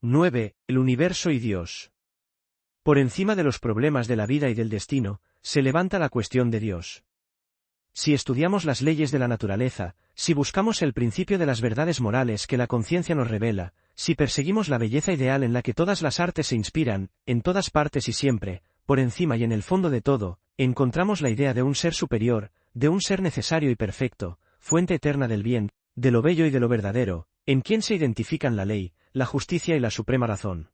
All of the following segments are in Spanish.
9. El universo y Dios. Por encima de los problemas de la vida y del destino, se levanta la cuestión de Dios. Si estudiamos las leyes de la naturaleza, si buscamos el principio de las verdades morales que la conciencia nos revela, si perseguimos la belleza ideal en la que todas las artes se inspiran, en todas partes y siempre, por encima y en el fondo de todo, encontramos la idea de un ser superior, de un ser necesario y perfecto, fuente eterna del bien, de lo bello y de lo verdadero, en quien se identifican la ley, la justicia y la suprema razón.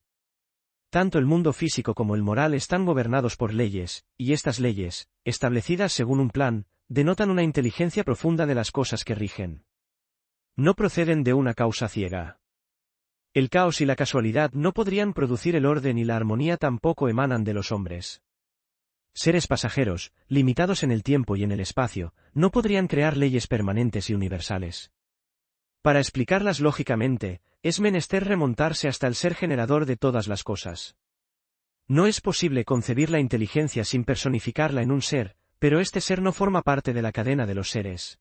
Tanto el mundo físico como el moral están gobernados por leyes, y estas leyes, establecidas según un plan, denotan una inteligencia profunda de las cosas que rigen. No proceden de una causa ciega. El caos y la casualidad no podrían producir el orden y la armonía tampoco emanan de los hombres. Seres pasajeros, limitados en el tiempo y en el espacio, no podrían crear leyes permanentes y universales. Para explicarlas lógicamente, es menester remontarse hasta el ser generador de todas las cosas. No es posible concebir la inteligencia sin personificarla en un ser, pero este ser no forma parte de la cadena de los seres.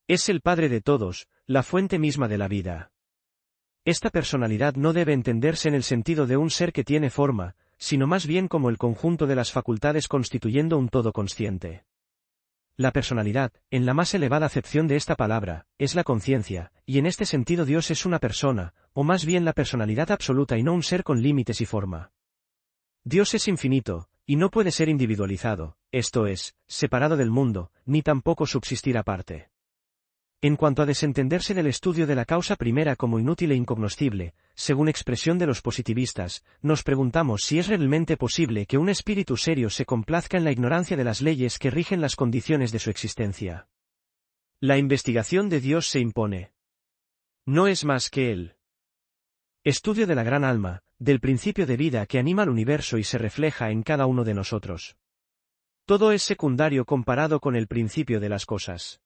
Es el Padre de todos, la fuente misma de la vida. Esta personalidad no debe entenderse en el sentido de un ser que tiene forma, sino más bien como el conjunto de las facultades constituyendo un todo consciente. La personalidad, en la más elevada acepción de esta palabra, es la conciencia, y en este sentido Dios es una persona, o más bien la personalidad absoluta y no un ser con límites y forma. Dios es infinito, y no puede ser individualizado, esto es, separado del mundo, ni tampoco subsistir aparte. En cuanto a desentenderse del estudio de la causa primera como inútil e incognoscible, según expresión de los positivistas, nos preguntamos si es realmente posible que un espíritu serio se complazca en la ignorancia de las leyes que rigen las condiciones de su existencia. La investigación de Dios se impone. No es más que el estudio de la gran alma, del principio de vida que anima al universo y se refleja en cada uno de nosotros. Todo es secundario comparado con el principio de las cosas.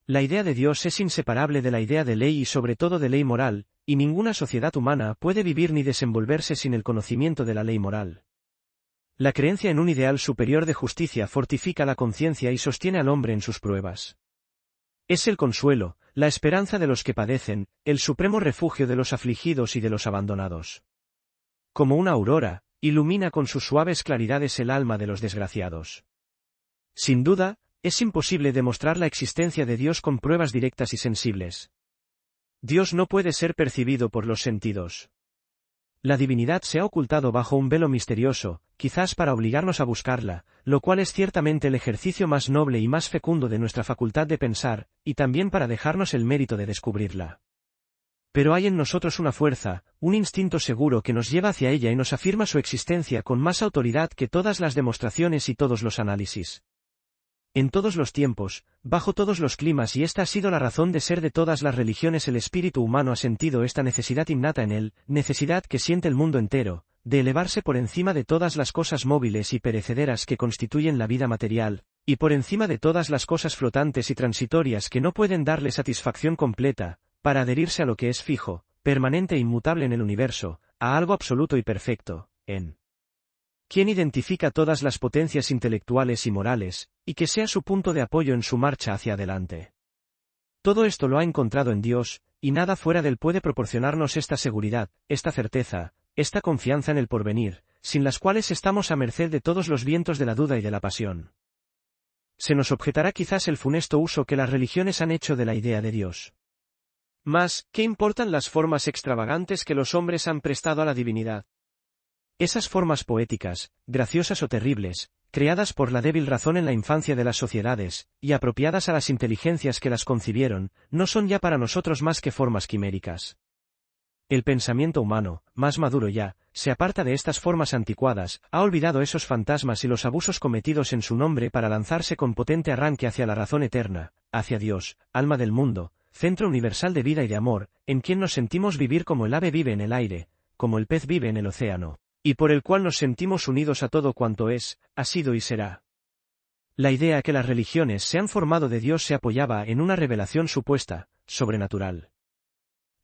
La idea de Dios es inseparable de la idea de ley y sobre todo de ley moral, y ninguna sociedad humana puede vivir ni desenvolverse sin el conocimiento de la ley moral. La creencia en un ideal superior de justicia fortifica la conciencia y sostiene al hombre en sus pruebas. Es el consuelo, la esperanza de los que padecen, el supremo refugio de los afligidos y de los abandonados. Como una aurora, ilumina con sus suaves claridades el alma de los desgraciados. Sin duda, es imposible demostrar la existencia de Dios con pruebas directas y sensibles. Dios no puede ser percibido por los sentidos. La divinidad se ha ocultado bajo un velo misterioso, quizás para obligarnos a buscarla, lo cual es ciertamente el ejercicio más noble y más fecundo de nuestra facultad de pensar, y también para dejarnos el mérito de descubrirla. Pero hay en nosotros una fuerza, un instinto seguro que nos lleva hacia ella y nos afirma su existencia con más autoridad que todas las demostraciones y todos los análisis. En todos los tiempos, bajo todos los climas, y esta ha sido la razón de ser de todas las religiones, el espíritu humano ha sentido esta necesidad innata en él, necesidad que siente el mundo entero, de elevarse por encima de todas las cosas móviles y perecederas que constituyen la vida material, y por encima de todas las cosas flotantes y transitorias que no pueden darle satisfacción completa, para adherirse a lo que es fijo, permanente e inmutable en el universo, a algo absoluto y perfecto, en quien identifica todas las potencias intelectuales y morales, y que sea su punto de apoyo en su marcha hacia adelante. Todo esto lo ha encontrado en Dios, y nada fuera de él puede proporcionarnos esta seguridad, esta certeza, esta confianza en el porvenir, sin las cuales estamos a merced de todos los vientos de la duda y de la pasión. Se nos objetará quizás el funesto uso que las religiones han hecho de la idea de Dios. Mas, ¿qué importan las formas extravagantes que los hombres han prestado a la divinidad? Esas formas poéticas, graciosas o terribles, creadas por la débil razón en la infancia de las sociedades, y apropiadas a las inteligencias que las concibieron, no son ya para nosotros más que formas quiméricas. El pensamiento humano, más maduro ya, se aparta de estas formas anticuadas, ha olvidado esos fantasmas y los abusos cometidos en su nombre para lanzarse con potente arranque hacia la razón eterna, hacia Dios, alma del mundo, centro universal de vida y de amor, en quien nos sentimos vivir como el ave vive en el aire, como el pez vive en el océano, y por el cual nos sentimos unidos a todo cuanto es, ha sido y será. La idea que las religiones se han formado de Dios se apoyaba en una revelación supuesta, sobrenatural.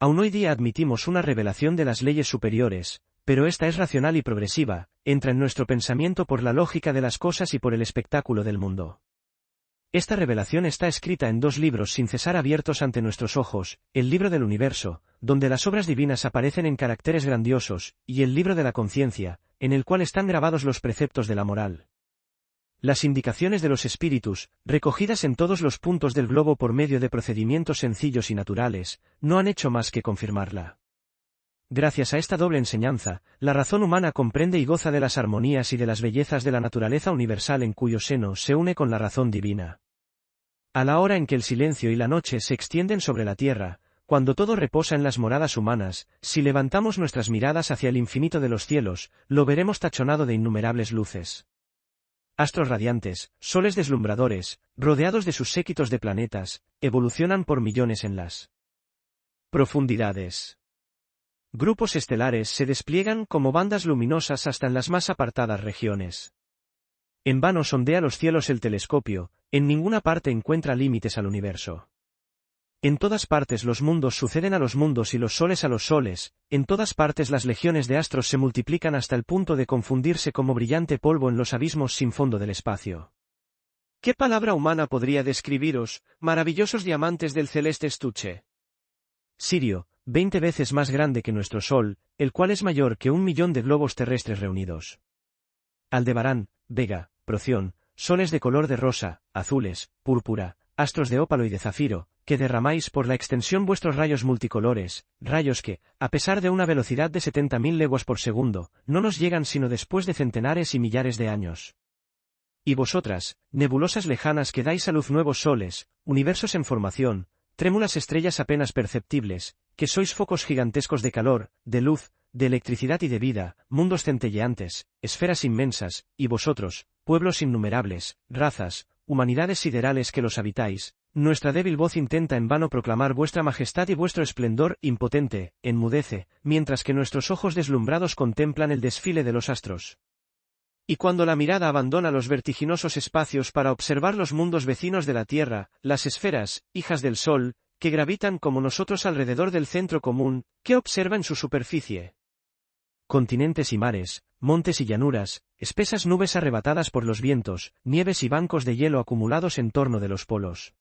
Aún hoy día admitimos una revelación de las leyes superiores, pero esta es racional y progresiva, entra en nuestro pensamiento por la lógica de las cosas y por el espectáculo del mundo. Esta revelación está escrita en 2 libros sin cesar abiertos ante nuestros ojos, el libro del universo, donde las obras divinas aparecen en caracteres grandiosos, y el libro de la conciencia, en el cual están grabados los preceptos de la moral. Las indicaciones de los espíritus, recogidas en todos los puntos del globo por medio de procedimientos sencillos y naturales, no han hecho más que confirmarla. Gracias a esta doble enseñanza, la razón humana comprende y goza de las armonías y de las bellezas de la naturaleza universal en cuyo seno se une con la razón divina. A la hora en que el silencio y la noche se extienden sobre la tierra, cuando todo reposa en las moradas humanas, si levantamos nuestras miradas hacia el infinito de los cielos, lo veremos tachonado de innumerables luces. Astros radiantes, soles deslumbradores, rodeados de sus séquitos de planetas, evolucionan por millones en las profundidades. Grupos estelares se despliegan como bandas luminosas hasta en las más apartadas regiones. En vano sondea los cielos el telescopio, en ninguna parte encuentra límites al universo. En todas partes los mundos suceden a los mundos y los soles a los soles, en todas partes las legiones de astros se multiplican hasta el punto de confundirse como brillante polvo en los abismos sin fondo del espacio. ¿Qué palabra humana podría describiros, maravillosos diamantes del celeste estuche? Sirio, 20 veces más grande que nuestro Sol, el cual es mayor que 1.000.000 de globos terrestres reunidos. Aldebarán, Vega, Proción, soles de color de rosa, azules, púrpura, astros de ópalo y de zafiro, que derramáis por la extensión vuestros rayos multicolores, rayos que, a pesar de una velocidad de 70.000 leguas por segundo, no nos llegan sino después de centenares y millares de años. Y vosotras, nebulosas lejanas que dais a luz nuevos soles, universos en formación, trémulas estrellas apenas perceptibles, que sois focos gigantescos de calor, de luz, de electricidad y de vida, mundos centelleantes, esferas inmensas, y vosotros, pueblos innumerables, razas, humanidades siderales que los habitáis, nuestra débil voz intenta en vano proclamar vuestra majestad y vuestro esplendor impotente, enmudece, mientras que nuestros ojos deslumbrados contemplan el desfile de los astros. Y cuando la mirada abandona los vertiginosos espacios para observar los mundos vecinos de la Tierra, las esferas, hijas del Sol, que gravitan como nosotros alrededor del centro común, ¿qué observa en su superficie? Continentes y mares, montes y llanuras, espesas nubes arrebatadas por los vientos, nieves y bancos de hielo acumulados en torno de los polos.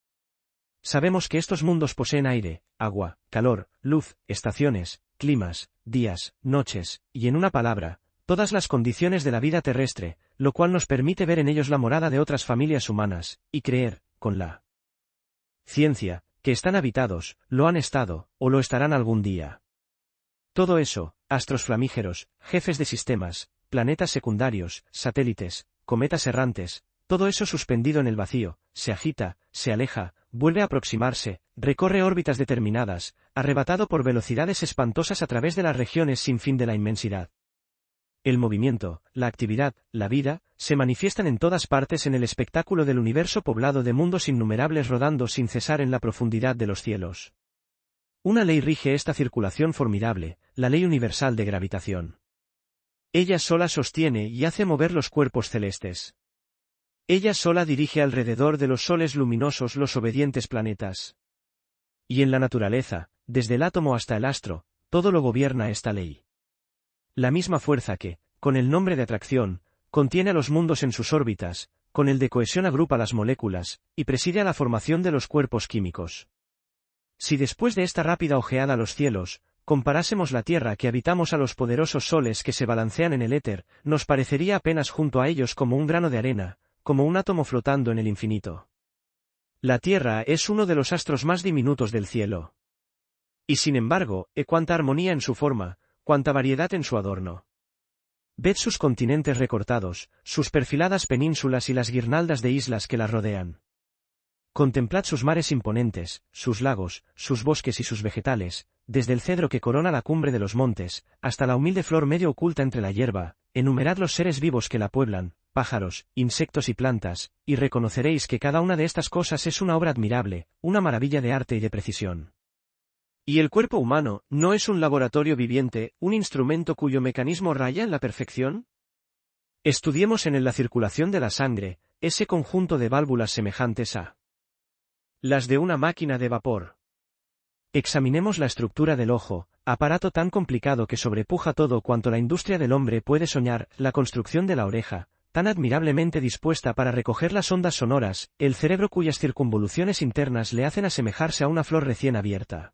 Sabemos que estos mundos poseen aire, agua, calor, luz, estaciones, climas, días, noches, y en una palabra, todas las condiciones de la vida terrestre, lo cual nos permite ver en ellos la morada de otras familias humanas, y creer, con la ciencia, que están habitados, lo han estado, o lo estarán algún día. Todo eso, astros flamígeros, jefes de sistemas, planetas secundarios, satélites, cometas errantes, todo eso suspendido en el vacío, se agita, se aleja, vuelve a aproximarse, recorre órbitas determinadas, arrebatado por velocidades espantosas a través de las regiones sin fin de la inmensidad. El movimiento, la actividad, la vida, se manifiestan en todas partes en el espectáculo del universo poblado de mundos innumerables rodando sin cesar en la profundidad de los cielos. Una ley rige esta circulación formidable, la ley universal de gravitación. Ella sola sostiene y hace mover los cuerpos celestes. Ella sola dirige alrededor de los soles luminosos los obedientes planetas. Y en la naturaleza, desde el átomo hasta el astro, todo lo gobierna esta ley. La misma fuerza que, con el nombre de atracción, contiene a los mundos en sus órbitas, con el de cohesión agrupa las moléculas, y preside a la formación de los cuerpos químicos. Si después de esta rápida ojeada a los cielos, comparásemos la Tierra que habitamos a los poderosos soles que se balancean en el éter, nos parecería apenas junto a ellos como un grano de arena, como un átomo flotando en el infinito. La Tierra es uno de los astros más diminutos del cielo. Y sin embargo, cuánta armonía en su forma, cuánta variedad en su adorno. Ved sus continentes recortados, sus perfiladas penínsulas y las guirnaldas de islas que las rodean. Contemplad sus mares imponentes, sus lagos, sus bosques y sus vegetales, desde el cedro que corona la cumbre de los montes, hasta la humilde flor medio oculta entre la hierba, enumerad los seres vivos que la pueblan, pájaros, insectos y plantas, y reconoceréis que cada una de estas cosas es una obra admirable, una maravilla de arte y de precisión. ¿Y el cuerpo humano no es un laboratorio viviente, un instrumento cuyo mecanismo raya en la perfección? Estudiemos en él la circulación de la sangre, ese conjunto de válvulas semejantes a las de una máquina de vapor. Examinemos la estructura del ojo, aparato tan complicado que sobrepuja todo cuanto la industria del hombre puede soñar, la construcción de la oreja, tan admirablemente dispuesta para recoger las ondas sonoras, el cerebro cuyas circunvoluciones internas le hacen asemejarse a una flor recién abierta.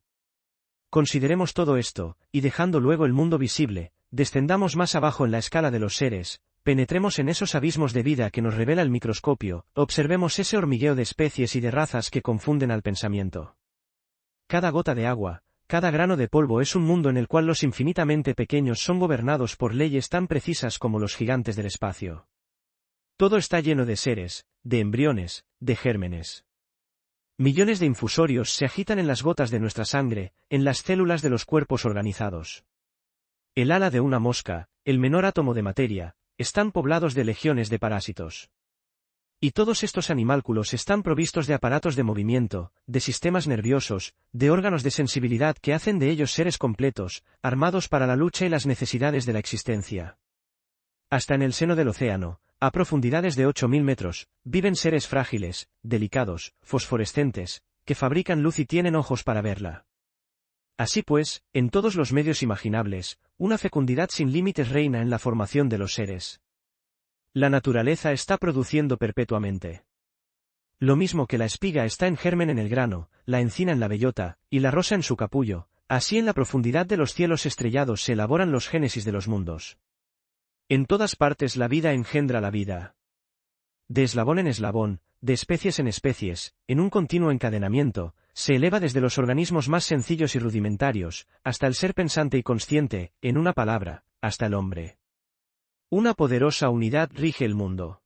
Consideremos todo esto, y dejando luego el mundo visible, descendamos más abajo en la escala de los seres, penetremos en esos abismos de vida que nos revela el microscopio, observemos ese hormigueo de especies y de razas que confunden al pensamiento. Cada gota de agua, cada grano de polvo es un mundo en el cual los infinitamente pequeños son gobernados por leyes tan precisas como los gigantes del espacio. Todo está lleno de seres, de embriones, de gérmenes. Millones de infusorios se agitan en las gotas de nuestra sangre, en las células de los cuerpos organizados. El ala de una mosca, el menor átomo de materia, están poblados de legiones de parásitos. Y todos estos animálculos están provistos de aparatos de movimiento, de sistemas nerviosos, de órganos de sensibilidad que hacen de ellos seres completos, armados para la lucha y las necesidades de la existencia. Hasta en el seno del océano, a profundidades de 8000 metros, viven seres frágiles, delicados, fosforescentes, que fabrican luz y tienen ojos para verla. Así pues, en todos los medios imaginables, una fecundidad sin límites reina en la formación de los seres. La naturaleza está produciendo perpetuamente. Lo mismo que la espiga está en germen en el grano, la encina en la bellota, y la rosa en su capullo, así en la profundidad de los cielos estrellados se elaboran los génesis de los mundos. En todas partes la vida engendra la vida. De eslabón en eslabón, de especies en especies, en un continuo encadenamiento, se eleva desde los organismos más sencillos y rudimentarios, hasta el ser pensante y consciente, en una palabra, hasta el hombre. Una poderosa unidad rige el mundo.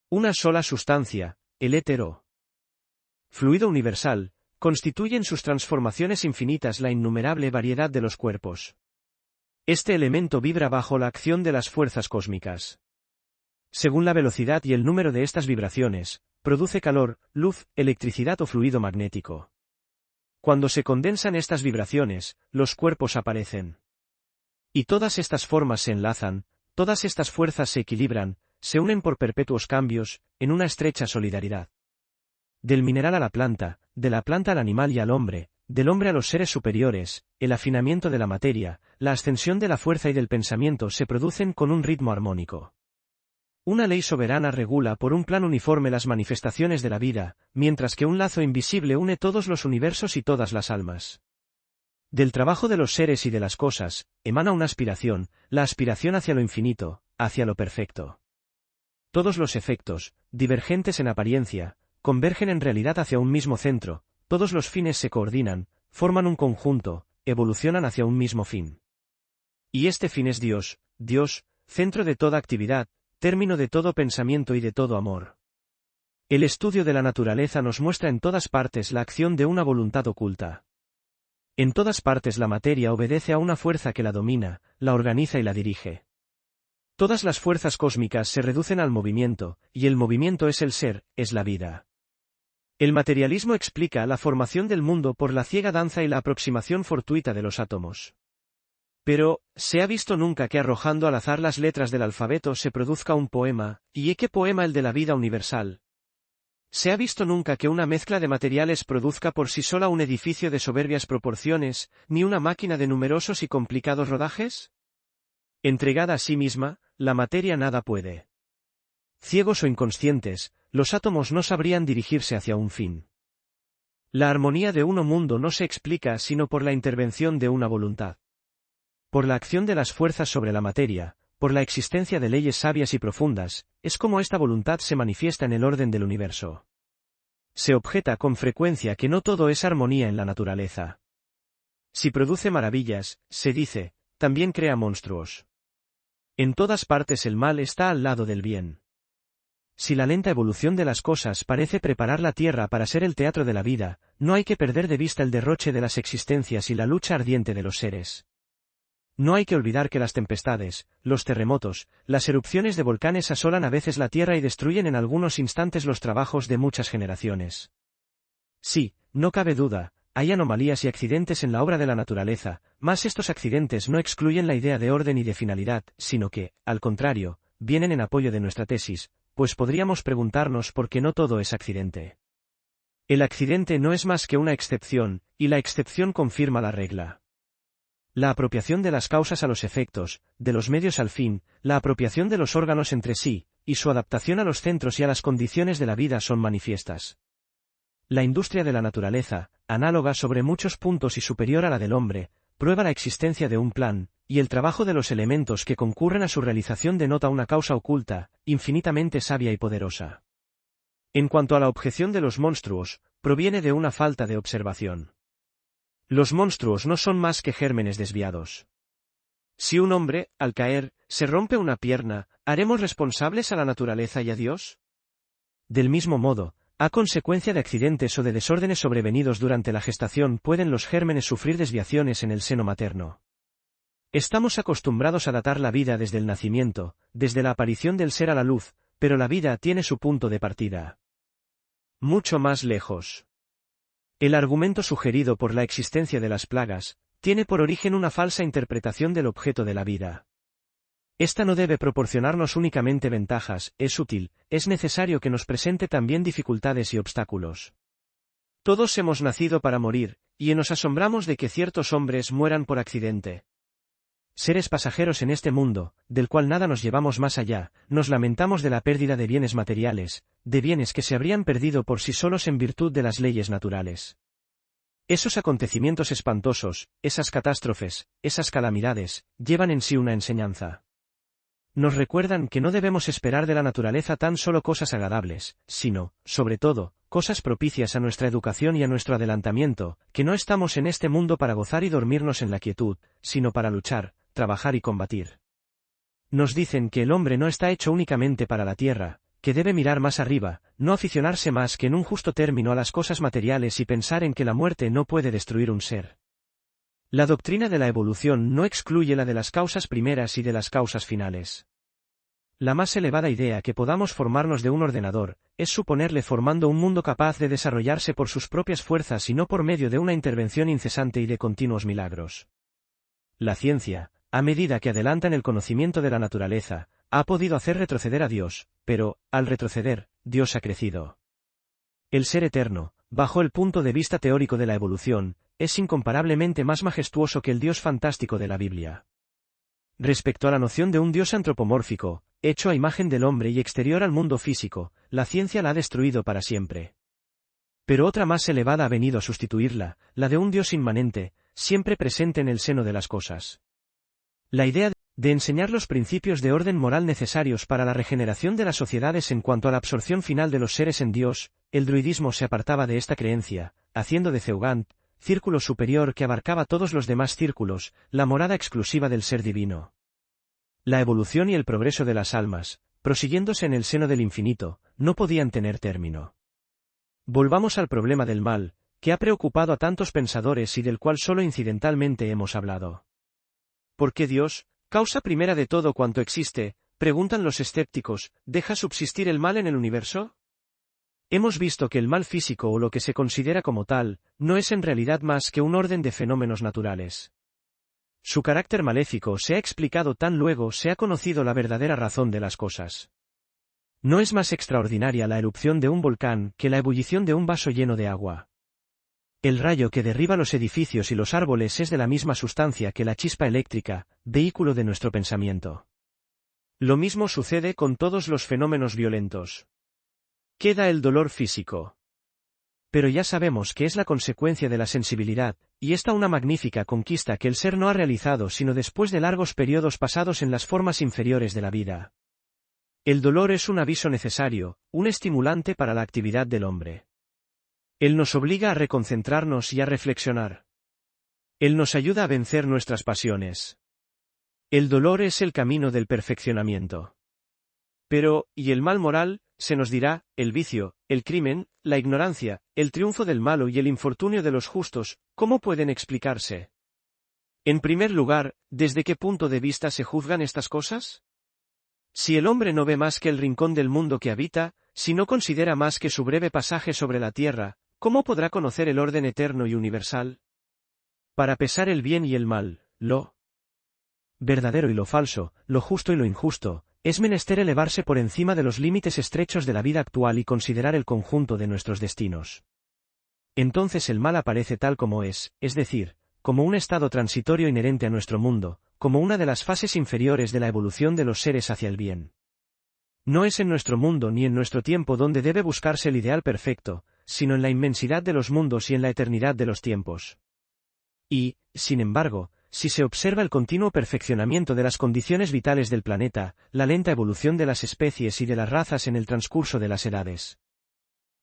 Una sola sustancia, el étero. Fluido universal, constituye en sus transformaciones infinitas la innumerable variedad de los cuerpos. Este elemento vibra bajo la acción de las fuerzas cósmicas. Según la velocidad y el número de estas vibraciones, produce calor, luz, electricidad o fluido magnético. Cuando se condensan estas vibraciones, los cuerpos aparecen. Y todas estas formas se enlazan, todas estas fuerzas se equilibran, se unen por perpetuos cambios, en una estrecha solidaridad. Del mineral a la planta, de la planta al animal y al hombre, del hombre a los seres superiores, el afinamiento de la materia, la ascensión de la fuerza y del pensamiento se producen con un ritmo armónico. Una ley soberana regula por un plan uniforme las manifestaciones de la vida, mientras que un lazo invisible une todos los universos y todas las almas. Del trabajo de los seres y de las cosas, emana una aspiración, la aspiración hacia lo infinito, hacia lo perfecto. Todos los efectos, divergentes en apariencia, convergen en realidad hacia un mismo centro, todos los fines se coordinan, forman un conjunto, evolucionan hacia un mismo fin. Y este fin es Dios, Dios, centro de toda actividad, término de todo pensamiento y de todo amor. El estudio de la naturaleza nos muestra en todas partes la acción de una voluntad oculta. En todas partes la materia obedece a una fuerza que la domina, la organiza y la dirige. Todas las fuerzas cósmicas se reducen al movimiento, y el movimiento es el ser, es la vida. El materialismo explica la formación del mundo por la ciega danza y la aproximación fortuita de los átomos. Pero, ¿se ha visto nunca que arrojando al azar las letras del alfabeto se produzca un poema, y qué poema el de la vida universal? ¿Se ha visto nunca que una mezcla de materiales produzca por sí sola un edificio de soberbias proporciones, ni una máquina de numerosos y complicados rodajes? Entregada a sí misma, la materia nada puede. Ciegos o inconscientes, los átomos no sabrían dirigirse hacia un fin. La armonía de un mundo no se explica sino por la intervención de una voluntad. Por la acción de las fuerzas sobre la materia, por la existencia de leyes sabias y profundas, es como esta voluntad se manifiesta en el orden del universo. Se objeta con frecuencia que no todo es armonía en la naturaleza. Si produce maravillas, se dice, también crea monstruos. En todas partes el mal está al lado del bien. Si la lenta evolución de las cosas parece preparar la tierra para ser el teatro de la vida, no hay que perder de vista el derroche de las existencias y la lucha ardiente de los seres. No hay que olvidar que las tempestades, los terremotos, las erupciones de volcanes asolan a veces la tierra y destruyen en algunos instantes los trabajos de muchas generaciones. Sí, no cabe duda, hay anomalías y accidentes en la obra de la naturaleza, mas estos accidentes no excluyen la idea de orden y de finalidad, sino que, al contrario, vienen en apoyo de nuestra tesis, pues podríamos preguntarnos por qué no todo es accidente. El accidente no es más que una excepción, y la excepción confirma la regla. La apropiación de las causas a los efectos, de los medios al fin, la apropiación de los órganos entre sí, y su adaptación a los centros y a las condiciones de la vida son manifiestas. La industria de la naturaleza, análoga sobre muchos puntos y superior a la del hombre, prueba la existencia de un plan, y el trabajo de los elementos que concurren a su realización denota una causa oculta, infinitamente sabia y poderosa. En cuanto a la objeción de los monstruos, proviene de una falta de observación. Los monstruos no son más que gérmenes desviados. Si un hombre, al caer, se rompe una pierna, ¿haremos responsables a la naturaleza y a Dios? Del mismo modo, a consecuencia de accidentes o de desórdenes sobrevenidos durante la gestación pueden los gérmenes sufrir desviaciones en el seno materno. Estamos acostumbrados a datar la vida desde el nacimiento, desde la aparición del ser a la luz, pero la vida tiene su punto de partida mucho más lejos. El argumento sugerido por la existencia de las plagas tiene por origen una falsa interpretación del objeto de la vida. Esta no debe proporcionarnos únicamente ventajas, es útil, es necesario que nos presente también dificultades y obstáculos. Todos hemos nacido para morir, y nos asombramos de que ciertos hombres mueran por accidente. Seres pasajeros en este mundo, del cual nada nos llevamos más allá, nos lamentamos de la pérdida de bienes materiales, de bienes que se habrían perdido por sí solos en virtud de las leyes naturales. Esos acontecimientos espantosos, esas catástrofes, esas calamidades, llevan en sí una enseñanza. Nos recuerdan que no debemos esperar de la naturaleza tan solo cosas agradables, sino, sobre todo, cosas propicias a nuestra educación y a nuestro adelantamiento, que no estamos en este mundo para gozar y dormirnos en la quietud, sino para luchar, trabajar y combatir. Nos dicen que el hombre no está hecho únicamente para la tierra, que debe mirar más arriba, no aficionarse más que en un justo término a las cosas materiales y pensar en que la muerte no puede destruir un ser. La doctrina de la evolución no excluye la de las causas primeras y de las causas finales. La más elevada idea que podamos formarnos de un ordenador, es suponerle formando un mundo capaz de desarrollarse por sus propias fuerzas y no por medio de una intervención incesante y de continuos milagros. La ciencia, a medida que adelanta en el conocimiento de la naturaleza, ha podido hacer retroceder a Dios, pero, al retroceder, Dios ha crecido. El ser eterno, bajo el punto de vista teórico de la evolución, es incomparablemente más majestuoso que el Dios fantástico de la Biblia. Respecto a la noción de un Dios antropomórfico, hecho a imagen del hombre y exterior al mundo físico, la ciencia la ha destruido para siempre. Pero otra más elevada ha venido a sustituirla, la de un Dios inmanente, siempre presente en el seno de las cosas. La idea de enseñar los principios de orden moral necesarios para la regeneración de las sociedades en cuanto a la absorción final de los seres en Dios, el druidismo se apartaba de esta creencia, haciendo de Zeugant, círculo superior que abarcaba todos los demás círculos, la morada exclusiva del ser divino. La evolución y el progreso de las almas, prosiguiéndose en el seno del infinito, no podían tener término. Volvamos al problema del mal, que ha preocupado a tantos pensadores y del cual solo incidentalmente hemos hablado. ¿Por qué Dios, causa primera de todo cuanto existe, preguntan los escépticos, deja subsistir el mal en el universo? Hemos visto que el mal físico o lo que se considera como tal, no es en realidad más que un orden de fenómenos naturales. Su carácter maléfico se ha explicado tan luego se ha conocido la verdadera razón de las cosas. No es más extraordinaria la erupción de un volcán que la ebullición de un vaso lleno de agua. El rayo que derriba los edificios y los árboles es de la misma sustancia que la chispa eléctrica, vehículo de nuestro pensamiento. Lo mismo sucede con todos los fenómenos violentos. Queda el dolor físico. Pero ya sabemos que es la consecuencia de la sensibilidad, y esta una magnífica conquista que el ser no ha realizado sino después de largos periodos pasados en las formas inferiores de la vida. El dolor es un aviso necesario, un estimulante para la actividad del hombre. Él nos obliga a reconcentrarnos y a reflexionar. Él nos ayuda a vencer nuestras pasiones. El dolor es el camino del perfeccionamiento. Pero, ¿y el mal moral? Se nos dirá, el vicio, el crimen, la ignorancia, el triunfo del malo y el infortunio de los justos, ¿cómo pueden explicarse? En primer lugar, ¿desde qué punto de vista se juzgan estas cosas? Si el hombre no ve más que el rincón del mundo que habita, si no considera más que su breve pasaje sobre la tierra, ¿cómo podrá conocer el orden eterno y universal? Para pesar el bien y el mal, lo verdadero y lo falso, lo justo y lo injusto, es menester elevarse por encima de los límites estrechos de la vida actual y considerar el conjunto de nuestros destinos. Entonces el mal aparece tal como es decir, como un estado transitorio inherente a nuestro mundo, como una de las fases inferiores de la evolución de los seres hacia el bien. No es en nuestro mundo ni en nuestro tiempo donde debe buscarse el ideal perfecto, sino en la inmensidad de los mundos y en la eternidad de los tiempos. Y, sin embargo, si se observa el continuo perfeccionamiento de las condiciones vitales del planeta, la lenta evolución de las especies y de las razas en el transcurso de las edades.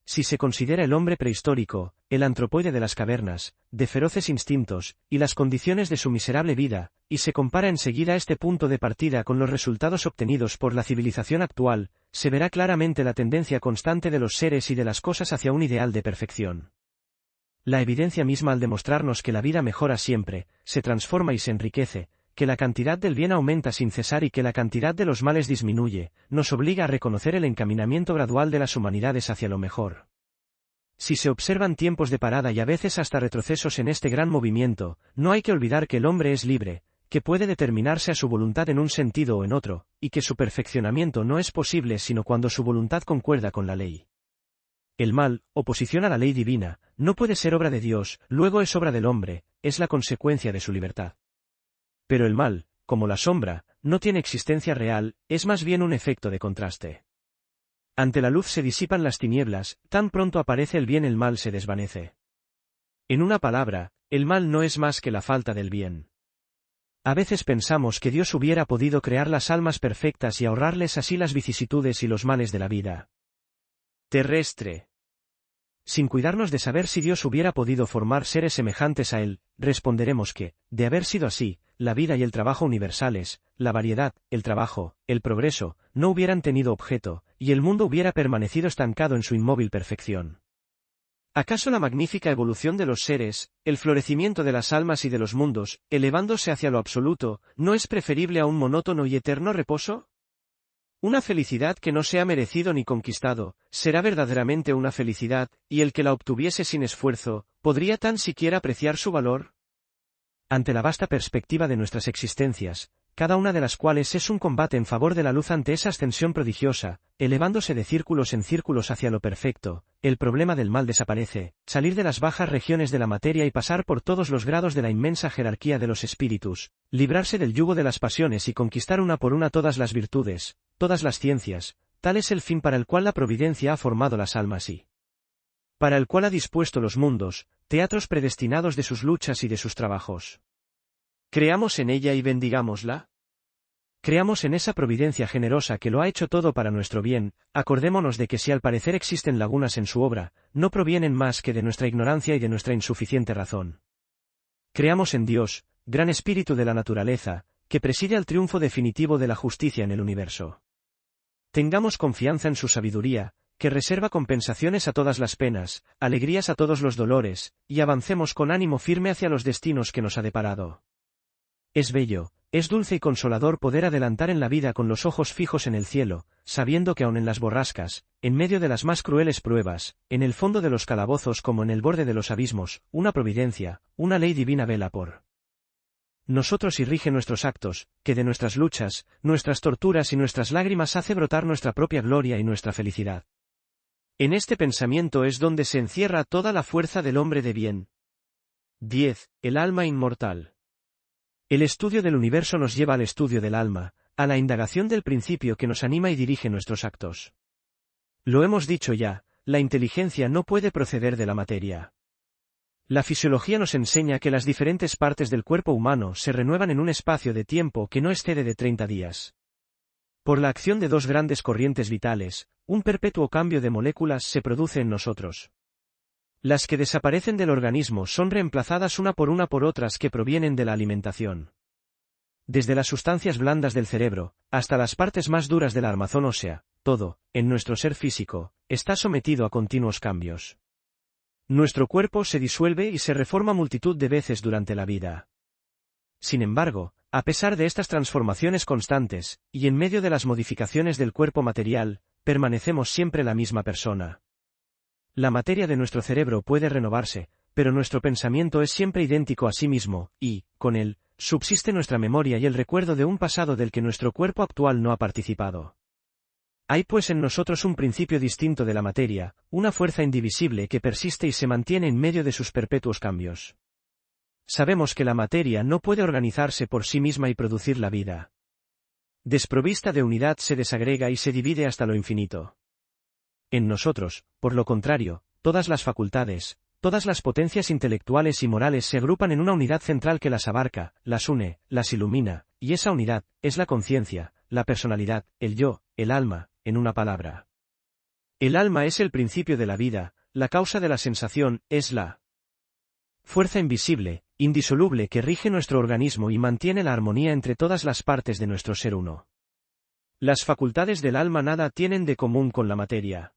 Si se considera el hombre prehistórico, el antropoide de las cavernas, de feroces instintos, y las condiciones de su miserable vida, y se compara enseguida este punto de partida con los resultados obtenidos por la civilización actual, se verá claramente la tendencia constante de los seres y de las cosas hacia un ideal de perfección. La evidencia misma al demostrarnos que la vida mejora siempre, se transforma y se enriquece, que la cantidad del bien aumenta sin cesar y que la cantidad de los males disminuye, nos obliga a reconocer el encaminamiento gradual de las humanidades hacia lo mejor. Si se observan tiempos de parada y a veces hasta retrocesos en este gran movimiento, no hay que olvidar que el hombre es libre, que puede determinarse a su voluntad en un sentido o en otro, y que su perfeccionamiento no es posible sino cuando su voluntad concuerda con la ley. El mal, oposición a la ley divina, no puede ser obra de Dios, luego es obra del hombre, es la consecuencia de su libertad. Pero el mal, como la sombra, no tiene existencia real, es más bien un efecto de contraste. Ante la luz se disipan las tinieblas, tan pronto aparece el bien el mal se desvanece. En una palabra, el mal no es más que la falta del bien. A veces pensamos que Dios hubiera podido crear las almas perfectas y ahorrarles así las vicisitudes y los males de la vida terrestre. Sin cuidarnos de saber si Dios hubiera podido formar seres semejantes a Él, responderemos que, de haber sido así, la vida y el trabajo universales, la variedad, el trabajo, el progreso, no hubieran tenido objeto, y el mundo hubiera permanecido estancado en su inmóvil perfección. ¿Acaso la magnífica evolución de los seres, el florecimiento de las almas y de los mundos, elevándose hacia lo absoluto, no es preferible a un monótono y eterno reposo? Una felicidad que no se ha merecido ni conquistado, será verdaderamente una felicidad, y el que la obtuviese sin esfuerzo, ¿podría tan siquiera apreciar su valor? Ante la vasta perspectiva de nuestras existencias, cada una de las cuales es un combate en favor de la luz ante esa ascensión prodigiosa, elevándose de círculos en círculos hacia lo perfecto, el problema del mal desaparece, salir de las bajas regiones de la materia y pasar por todos los grados de la inmensa jerarquía de los espíritus, librarse del yugo de las pasiones y conquistar una por una todas las virtudes, todas las ciencias, tal es el fin para el cual la providencia ha formado las almas y para el cual ha dispuesto los mundos, teatros predestinados de sus luchas y de sus trabajos. Creamos en ella y bendigámosla. Creamos en esa providencia generosa que lo ha hecho todo para nuestro bien, acordémonos de que si al parecer existen lagunas en su obra, no provienen más que de nuestra ignorancia y de nuestra insuficiente razón. Creamos en Dios, gran espíritu de la naturaleza, que preside al triunfo definitivo de la justicia en el universo. Tengamos confianza en su sabiduría, que reserva compensaciones a todas las penas, alegrías a todos los dolores, y avancemos con ánimo firme hacia los destinos que nos ha deparado. Es bello, es dulce y consolador poder adelantar en la vida con los ojos fijos en el cielo, sabiendo que aun en las borrascas, en medio de las más crueles pruebas, en el fondo de los calabozos como en el borde de los abismos, una providencia, una ley divina vela por nosotros y rige nuestros actos, que de nuestras luchas, nuestras torturas y nuestras lágrimas hace brotar nuestra propia gloria y nuestra felicidad. En este pensamiento es donde se encierra toda la fuerza del hombre de bien. 10. El alma inmortal. El estudio del universo nos lleva al estudio del alma, a la indagación del principio que nos anima y dirige nuestros actos. Lo hemos dicho ya, la inteligencia no puede proceder de la materia. La fisiología nos enseña que las diferentes partes del cuerpo humano se renuevan en un espacio de tiempo que no excede de 30 días. Por la acción de dos grandes corrientes vitales, un perpetuo cambio de moléculas se produce en nosotros. Las que desaparecen del organismo son reemplazadas una por otras que provienen de la alimentación. Desde las sustancias blandas del cerebro, hasta las partes más duras del armazón ósea, todo, en nuestro ser físico, está sometido a continuos cambios. Nuestro cuerpo se disuelve y se reforma multitud de veces durante la vida. Sin embargo, a pesar de estas transformaciones constantes, y en medio de las modificaciones del cuerpo material, permanecemos siempre la misma persona. La materia de nuestro cerebro puede renovarse, pero nuestro pensamiento es siempre idéntico a sí mismo, y, con él, subsiste nuestra memoria y el recuerdo de un pasado del que nuestro cuerpo actual no ha participado. Hay pues en nosotros un principio distinto de la materia, una fuerza indivisible que persiste y se mantiene en medio de sus perpetuos cambios. Sabemos que la materia no puede organizarse por sí misma y producir la vida. Desprovista de unidad se desagrega y se divide hasta lo infinito. En nosotros, por lo contrario, todas las facultades, todas las potencias intelectuales y morales se agrupan en una unidad central que las abarca, las une, las ilumina, y esa unidad es la conciencia, la personalidad, el yo, el alma, en una palabra. El alma es el principio de la vida, la causa de la sensación, es la fuerza invisible, indisoluble que rige nuestro organismo y mantiene la armonía entre todas las partes de nuestro ser uno. Las facultades del alma nada tienen de común con la materia.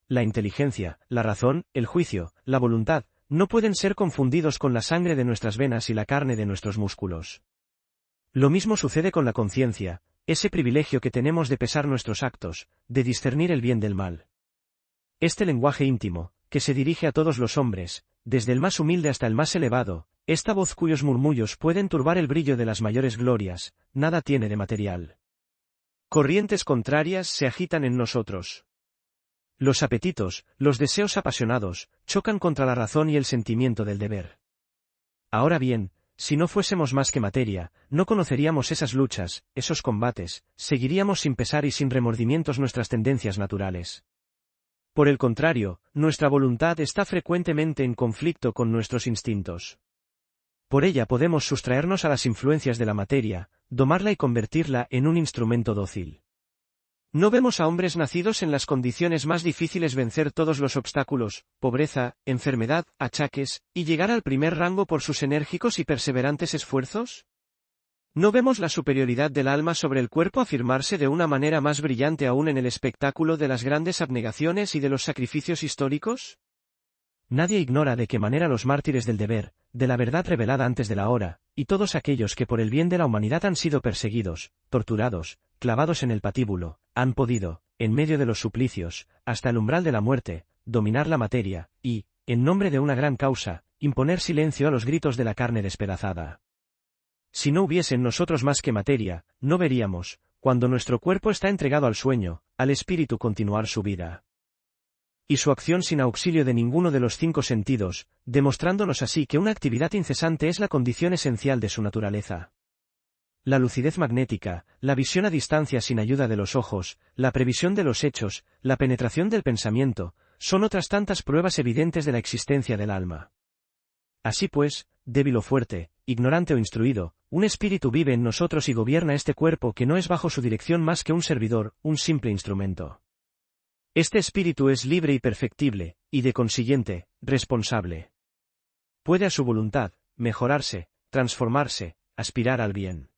La inteligencia, la razón, el juicio, la voluntad, no pueden ser confundidos con la sangre de nuestras venas y la carne de nuestros músculos. Lo mismo sucede con la conciencia, ese privilegio que tenemos de pesar nuestros actos, de discernir el bien del mal. Este lenguaje íntimo, que se dirige a todos los hombres, desde el más humilde hasta el más elevado, esta voz cuyos murmullos pueden turbar el brillo de las mayores glorias, nada tiene de material. Corrientes contrarias se agitan en nosotros. Los apetitos, los deseos apasionados, chocan contra la razón y el sentimiento del deber. Ahora bien, si no fuésemos más que materia, no conoceríamos esas luchas, esos combates, seguiríamos sin pesar y sin remordimientos nuestras tendencias naturales. Por el contrario, nuestra voluntad está frecuentemente en conflicto con nuestros instintos. Por ella podemos sustraernos a las influencias de la materia, domarla y convertirla en un instrumento dócil. ¿No vemos a hombres nacidos en las condiciones más difíciles vencer todos los obstáculos, pobreza, enfermedad, achaques, y llegar al primer rango por sus enérgicos y perseverantes esfuerzos? ¿No vemos la superioridad del alma sobre el cuerpo afirmarse de una manera más brillante aún en el espectáculo de las grandes abnegaciones y de los sacrificios históricos? Nadie ignora de qué manera los mártires del deber, de la verdad revelada antes de la hora, y todos aquellos que por el bien de la humanidad han sido perseguidos, torturados, clavados en el patíbulo, han podido, en medio de los suplicios, hasta el umbral de la muerte, dominar la materia, y, en nombre de una gran causa, imponer silencio a los gritos de la carne despedazada. Si no hubiese en nosotros más que materia, no veríamos, cuando nuestro cuerpo está entregado al sueño, al espíritu continuar su vida y su acción sin auxilio de ninguno de los 5 sentidos, demostrándonos así que una actividad incesante es la condición esencial de su naturaleza. La lucidez magnética, la visión a distancia sin ayuda de los ojos, la previsión de los hechos, la penetración del pensamiento, son otras tantas pruebas evidentes de la existencia del alma. Así pues, débil o fuerte, ignorante o instruido, un espíritu vive en nosotros y gobierna este cuerpo que no es bajo su dirección más que un servidor, un simple instrumento. Este espíritu es libre y perfectible, y de consiguiente, responsable. Puede a su voluntad, mejorarse, transformarse, aspirar al bien.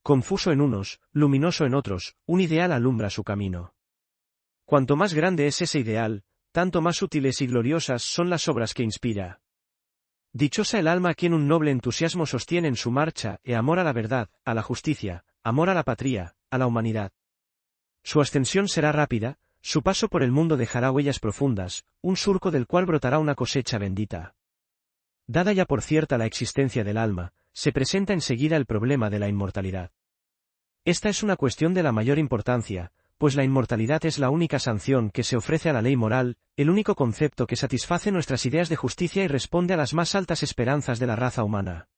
Confuso en unos, luminoso en otros, un ideal alumbra su camino. Cuanto más grande es ese ideal, tanto más útiles y gloriosas son las obras que inspira. Dichosa el alma a quien un noble entusiasmo sostiene en su marcha, amor a la verdad, a la justicia, amor a la patria, a la humanidad. Su ascensión será rápida, su paso por el mundo dejará huellas profundas, un surco del cual brotará una cosecha bendita. Dada ya por cierta la existencia del alma, se presenta enseguida el problema de la inmortalidad. Esta es una cuestión de la mayor importancia, pues la inmortalidad es la única sanción que se ofrece a la ley moral, el único concepto que satisface nuestras ideas de justicia y responde a las más altas esperanzas de la raza humana.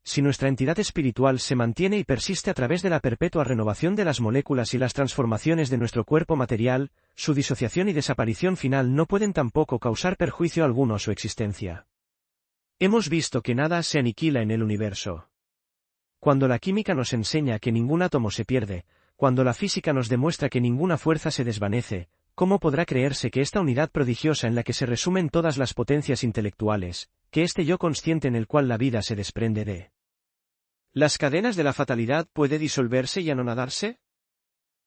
Si nuestra entidad espiritual se mantiene y persiste a través de la perpetua renovación de las moléculas y las transformaciones de nuestro cuerpo material, su disociación y desaparición final no pueden tampoco causar perjuicio alguno a su existencia. Hemos visto que nada se aniquila en el universo. Cuando la química nos enseña que ningún átomo se pierde, cuando la física nos demuestra que ninguna fuerza se desvanece, ¿cómo podrá creerse que esta unidad prodigiosa en la que se resumen todas las potencias intelectuales, que este yo consciente en el cual la vida se desprende de las cadenas de la fatalidad puede disolverse y anonadarse?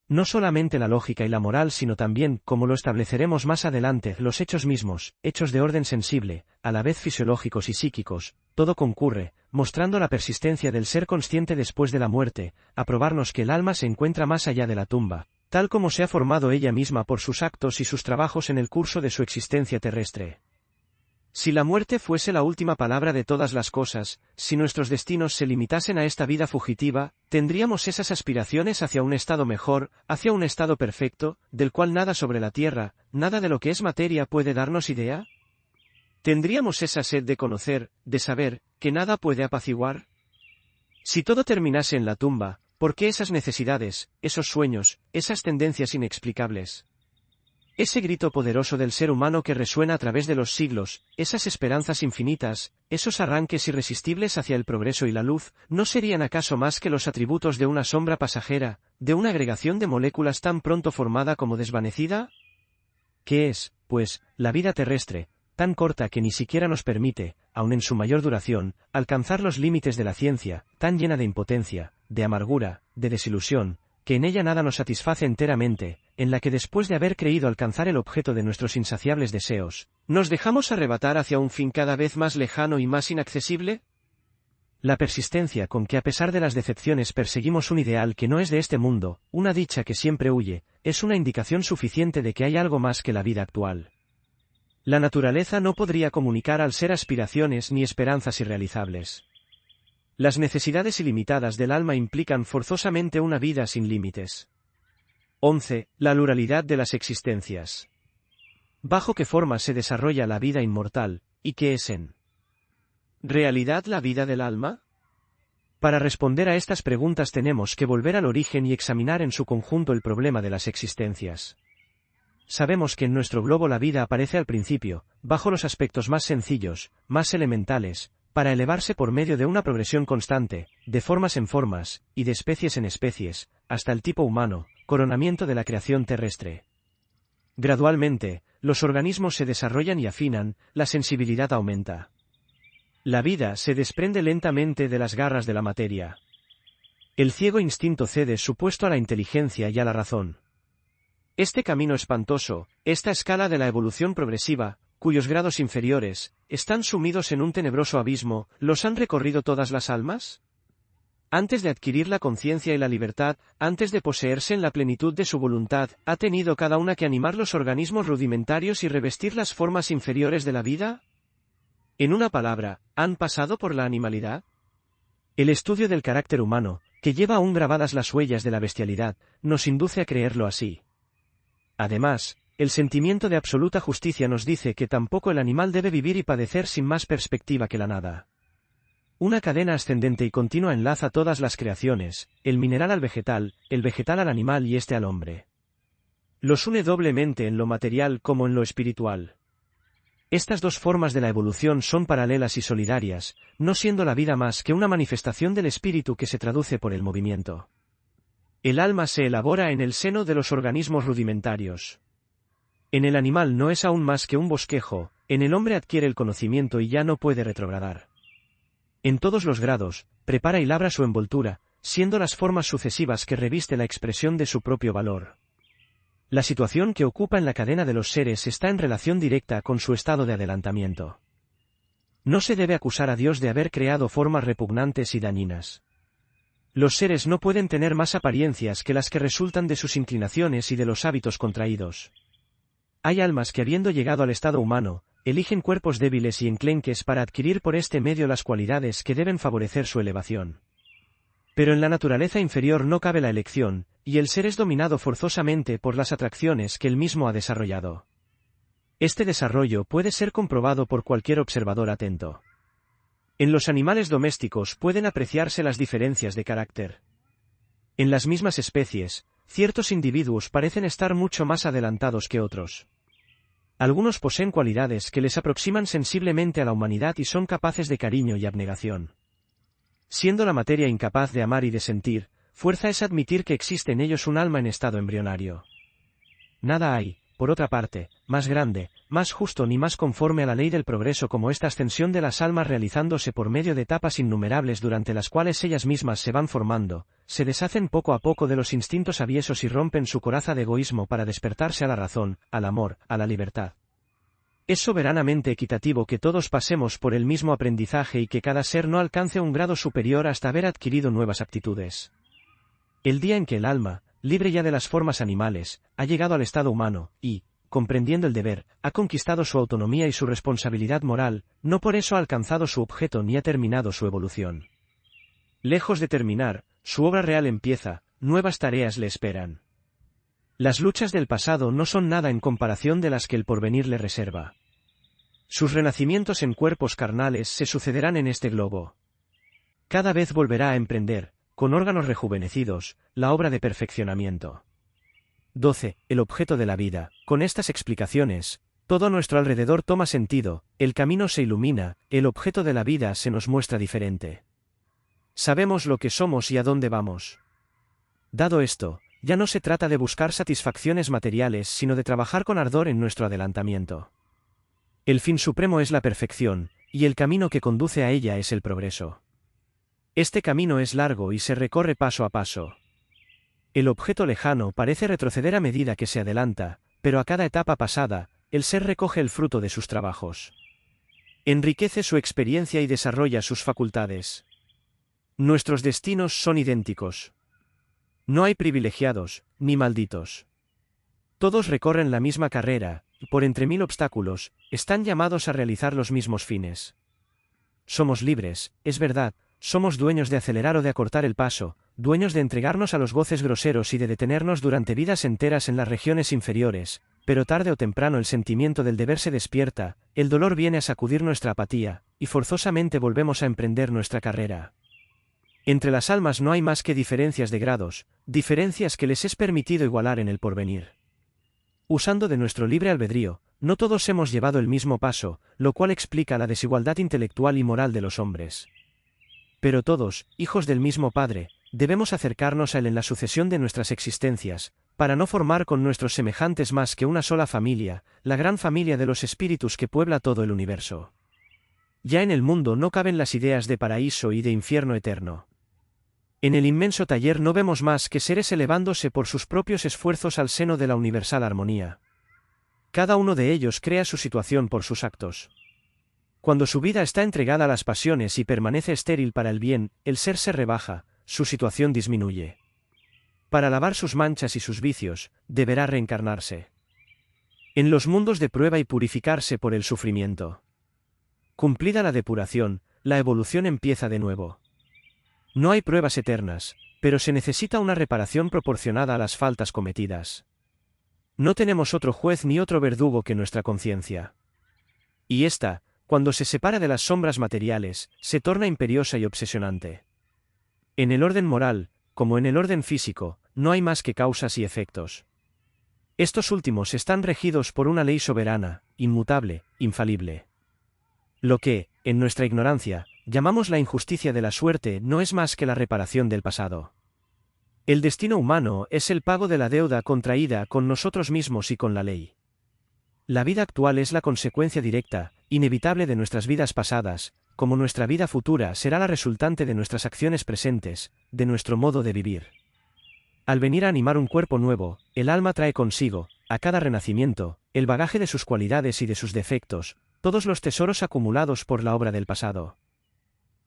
No solamente la lógica y la moral sino también, como lo estableceremos más adelante, los hechos mismos, hechos de orden sensible, a la vez fisiológicos y psíquicos, todo concurre, mostrando la persistencia del ser consciente después de la muerte, a probarnos que el alma se encuentra más allá de la tumba, tal como se ha formado ella misma por sus actos y sus trabajos en el curso de su existencia terrestre. Si la muerte fuese la última palabra de todas las cosas, si nuestros destinos se limitasen a esta vida fugitiva, ¿tendríamos esas aspiraciones hacia un estado mejor, hacia un estado perfecto, del cual nada sobre la tierra, nada de lo que es materia puede darnos idea? ¿Tendríamos esa sed de conocer, de saber, que nada puede apaciguar? Si todo terminase en la tumba, ¿Por qué esas necesidades, esos sueños, esas tendencias inexplicables? Ese grito poderoso del ser humano que resuena a través de los siglos, esas esperanzas infinitas, esos arranques irresistibles hacia el progreso y la luz, ¿no serían acaso más que los atributos de una sombra pasajera, de una agregación de moléculas tan pronto formada como desvanecida? ¿Qué es, pues, la vida terrestre, tan corta que ni siquiera nos permite, aun en su mayor duración, alcanzar los límites de la ciencia, tan llena de impotencia, de amargura, de desilusión, que en ella nada nos satisface enteramente, en la que después de haber creído alcanzar el objeto de nuestros insaciables deseos, ¿nos dejamos arrebatar hacia un fin cada vez más lejano y más inaccesible? La persistencia con que a pesar de las decepciones perseguimos un ideal que no es de este mundo, una dicha que siempre huye, es una indicación suficiente de que hay algo más que la vida actual. La naturaleza no podría comunicar al ser aspiraciones ni esperanzas irrealizables. Las necesidades ilimitadas del alma implican forzosamente una vida sin límites. 11. La pluralidad de las existencias. ¿Bajo qué forma se desarrolla la vida inmortal, y qué es en realidad la vida del alma? Para responder a estas preguntas tenemos que volver al origen y examinar en su conjunto el problema de las existencias. Sabemos que en nuestro globo la vida aparece al principio, bajo los aspectos más sencillos, más elementales, para elevarse por medio de una progresión constante, de formas en formas, y de especies en especies, hasta el tipo humano, coronamiento de la creación terrestre. Gradualmente, los organismos se desarrollan y afinan, la sensibilidad aumenta. La vida se desprende lentamente de las garras de la materia. El ciego instinto cede su puesto a la inteligencia y a la razón. Este camino espantoso, esta escala de la evolución progresiva, cuyos grados inferiores están sumidos en un tenebroso abismo, ¿los han recorrido todas las almas? Antes de adquirir la conciencia y la libertad, antes de poseerse en la plenitud de su voluntad, ¿ha tenido cada una que animar los organismos rudimentarios y revestir las formas inferiores de la vida? En una palabra, ¿han pasado por la animalidad? El estudio del carácter humano, que lleva aún grabadas las huellas de la bestialidad, nos induce a creerlo así. Además, el sentimiento de absoluta justicia nos dice que tampoco el animal debe vivir y padecer sin más perspectiva que la nada. Una cadena ascendente y continua enlaza todas las creaciones, el mineral al vegetal, el vegetal al animal y éste al hombre. Los une doblemente en lo material como en lo espiritual. Estas dos formas de la evolución son paralelas y solidarias, no siendo la vida más que una manifestación del espíritu que se traduce por el movimiento. El alma se elabora en el seno de los organismos rudimentarios. En el animal no es aún más que un bosquejo, en el hombre adquiere el conocimiento y ya no puede retrogradar. En todos los grados, prepara y labra su envoltura, siendo las formas sucesivas que reviste la expresión de su propio valor. La situación que ocupa en la cadena de los seres está en relación directa con su estado de adelantamiento. No se debe acusar a Dios de haber creado formas repugnantes y dañinas. Los seres no pueden tener más apariencias que las que resultan de sus inclinaciones y de los hábitos contraídos. Hay almas que habiendo llegado al estado humano, eligen cuerpos débiles y enclenques para adquirir por este medio las cualidades que deben favorecer su elevación. Pero en la naturaleza inferior no cabe la elección, y el ser es dominado forzosamente por las atracciones que él mismo ha desarrollado. Este desarrollo puede ser comprobado por cualquier observador atento. En los animales domésticos pueden apreciarse las diferencias de carácter. En las mismas especies, ciertos individuos parecen estar mucho más adelantados que otros. Algunos poseen cualidades que les aproximan sensiblemente a la humanidad y son capaces de cariño y abnegación. Siendo la materia incapaz de amar y de sentir, fuerza es admitir que existe en ellos un alma en estado embrionario. Nada hay, por otra parte, más grande, más justo ni más conforme a la ley del progreso como esta ascensión de las almas realizándose por medio de etapas innumerables durante las cuales ellas mismas se van formando, se deshacen poco a poco de los instintos aviesos y rompen su coraza de egoísmo para despertarse a la razón, al amor, a la libertad. Es soberanamente equitativo que todos pasemos por el mismo aprendizaje y que cada ser no alcance un grado superior hasta haber adquirido nuevas aptitudes. El día en que el alma, libre ya de las formas animales, ha llegado al estado humano, y, comprendiendo el deber, ha conquistado su autonomía y su responsabilidad moral, no por eso ha alcanzado su objeto ni ha terminado su evolución. Lejos de terminar, su obra real empieza, nuevas tareas le esperan. Las luchas del pasado no son nada en comparación de las que el porvenir le reserva. Sus renacimientos en cuerpos carnales se sucederán en este globo. Cada vez volverá a emprender, con órganos rejuvenecidos, la obra de perfeccionamiento. 12. El objeto de la vida. Con estas explicaciones, todo nuestro alrededor toma sentido, el camino se ilumina, el objeto de la vida se nos muestra diferente. Sabemos lo que somos y a dónde vamos. Dado esto, ya no se trata de buscar satisfacciones materiales sino de trabajar con ardor en nuestro adelantamiento. El fin supremo es la perfección, y el camino que conduce a ella es el progreso. Este camino es largo y se recorre paso a paso. El objeto lejano parece retroceder a medida que se adelanta, pero a cada etapa pasada, el ser recoge el fruto de sus trabajos. Enriquece su experiencia y desarrolla sus facultades. Nuestros destinos son idénticos. No hay privilegiados, ni malditos. Todos recorren la misma carrera, y por entre mil obstáculos, están llamados a realizar los mismos fines. Somos libres, es verdad, somos dueños de acelerar o de acortar el paso, dueños de entregarnos a los goces groseros y de detenernos durante vidas enteras en las regiones inferiores, pero tarde o temprano el sentimiento del deber se despierta, el dolor viene a sacudir nuestra apatía, y forzosamente volvemos a emprender nuestra carrera. Entre las almas no hay más que diferencias de grados, diferencias que les es permitido igualar en el porvenir. Usando de nuestro libre albedrío, no todos hemos llevado el mismo paso, lo cual explica la desigualdad intelectual y moral de los hombres. Pero todos, hijos del mismo Padre, debemos acercarnos a Él en la sucesión de nuestras existencias, para no formar con nuestros semejantes más que una sola familia, la gran familia de los espíritus que puebla todo el universo. Ya en el mundo no caben las ideas de paraíso y de infierno eterno. En el inmenso taller no vemos más que seres elevándose por sus propios esfuerzos al seno de la universal armonía. Cada uno de ellos crea su situación por sus actos. Cuando su vida está entregada a las pasiones y permanece estéril para el bien, el ser se rebaja, su situación disminuye. Para lavar sus manchas y sus vicios, deberá reencarnarse en los mundos de prueba y purificarse por el sufrimiento. Cumplida la depuración, la evolución empieza de nuevo. No hay pruebas eternas, pero se necesita una reparación proporcionada a las faltas cometidas. No tenemos otro juez ni otro verdugo que nuestra conciencia. Y ésta, cuando se separa de las sombras materiales, se torna imperiosa y obsesionante. En el orden moral, como en el orden físico, no hay más que causas y efectos. Estos últimos están regidos por una ley soberana, inmutable, infalible. Lo que, en nuestra ignorancia, llamamos la injusticia de la suerte no es más que la reparación del pasado. El destino humano es el pago de la deuda contraída con nosotros mismos y con la ley. La vida actual es la consecuencia directa, inevitable de nuestras vidas pasadas, como nuestra vida futura será la resultante de nuestras acciones presentes, de nuestro modo de vivir. Al venir a animar un cuerpo nuevo, el alma trae consigo, a cada renacimiento, el bagaje de sus cualidades y de sus defectos, todos los tesoros acumulados por la obra del pasado.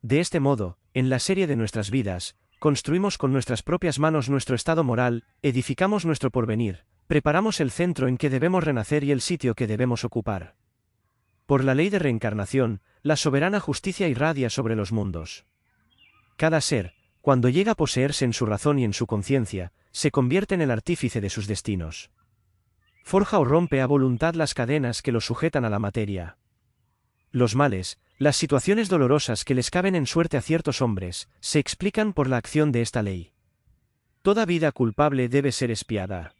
De este modo, en la serie de nuestras vidas, construimos con nuestras propias manos nuestro estado moral, edificamos nuestro porvenir, preparamos el centro en que debemos renacer y el sitio que debemos ocupar. Por la ley de reencarnación, la soberana justicia irradia sobre los mundos. Cada ser, cuando llega a poseerse en su razón y en su conciencia, se convierte en el artífice de sus destinos. Forja o rompe a voluntad las cadenas que lo sujetan a la materia. Los males, las situaciones dolorosas que les caben en suerte a ciertos hombres, se explican por la acción de esta ley. Toda vida culpable debe ser expiada.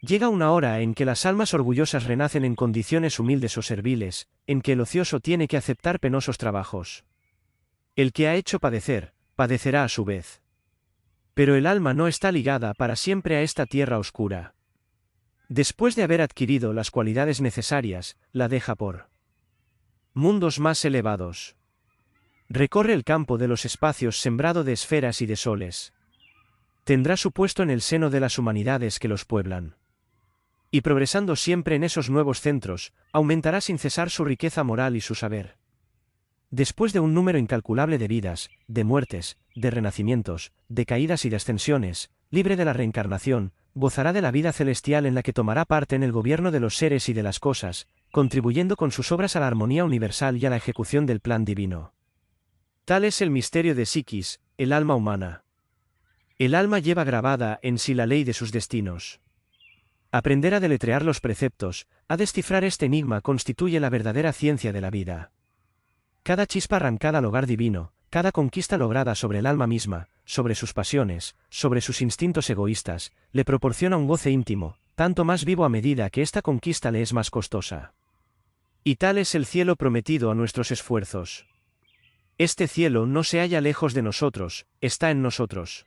Llega una hora en que las almas orgullosas renacen en condiciones humildes o serviles, en que el ocioso tiene que aceptar penosos trabajos. El que ha hecho padecer, padecerá a su vez. Pero el alma no está ligada para siempre a esta tierra oscura. Después de haber adquirido las cualidades necesarias, la deja por mundos más elevados. Recorre el campo de los espacios sembrado de esferas y de soles. Tendrá su puesto en el seno de las humanidades que los pueblan. Y progresando siempre en esos nuevos centros, aumentará sin cesar su riqueza moral y su saber. Después de un número incalculable de vidas, de muertes, de renacimientos, de caídas y de ascensiones, libre de la reencarnación, gozará de la vida celestial en la que tomará parte en el gobierno de los seres y de las cosas, contribuyendo con sus obras a la armonía universal y a la ejecución del plan divino. Tal es el misterio de Psiquis, el alma humana. El alma lleva grabada en sí la ley de sus destinos. Aprender a deletrear los preceptos, a descifrar este enigma constituye la verdadera ciencia de la vida. Cada chispa arrancada al hogar divino, cada conquista lograda sobre el alma misma, sobre sus pasiones, sobre sus instintos egoístas, le proporciona un goce íntimo, tanto más vivo a medida que esta conquista le es más costosa. Y tal es el cielo prometido a nuestros esfuerzos. Este cielo no se halla lejos de nosotros, está en nosotros.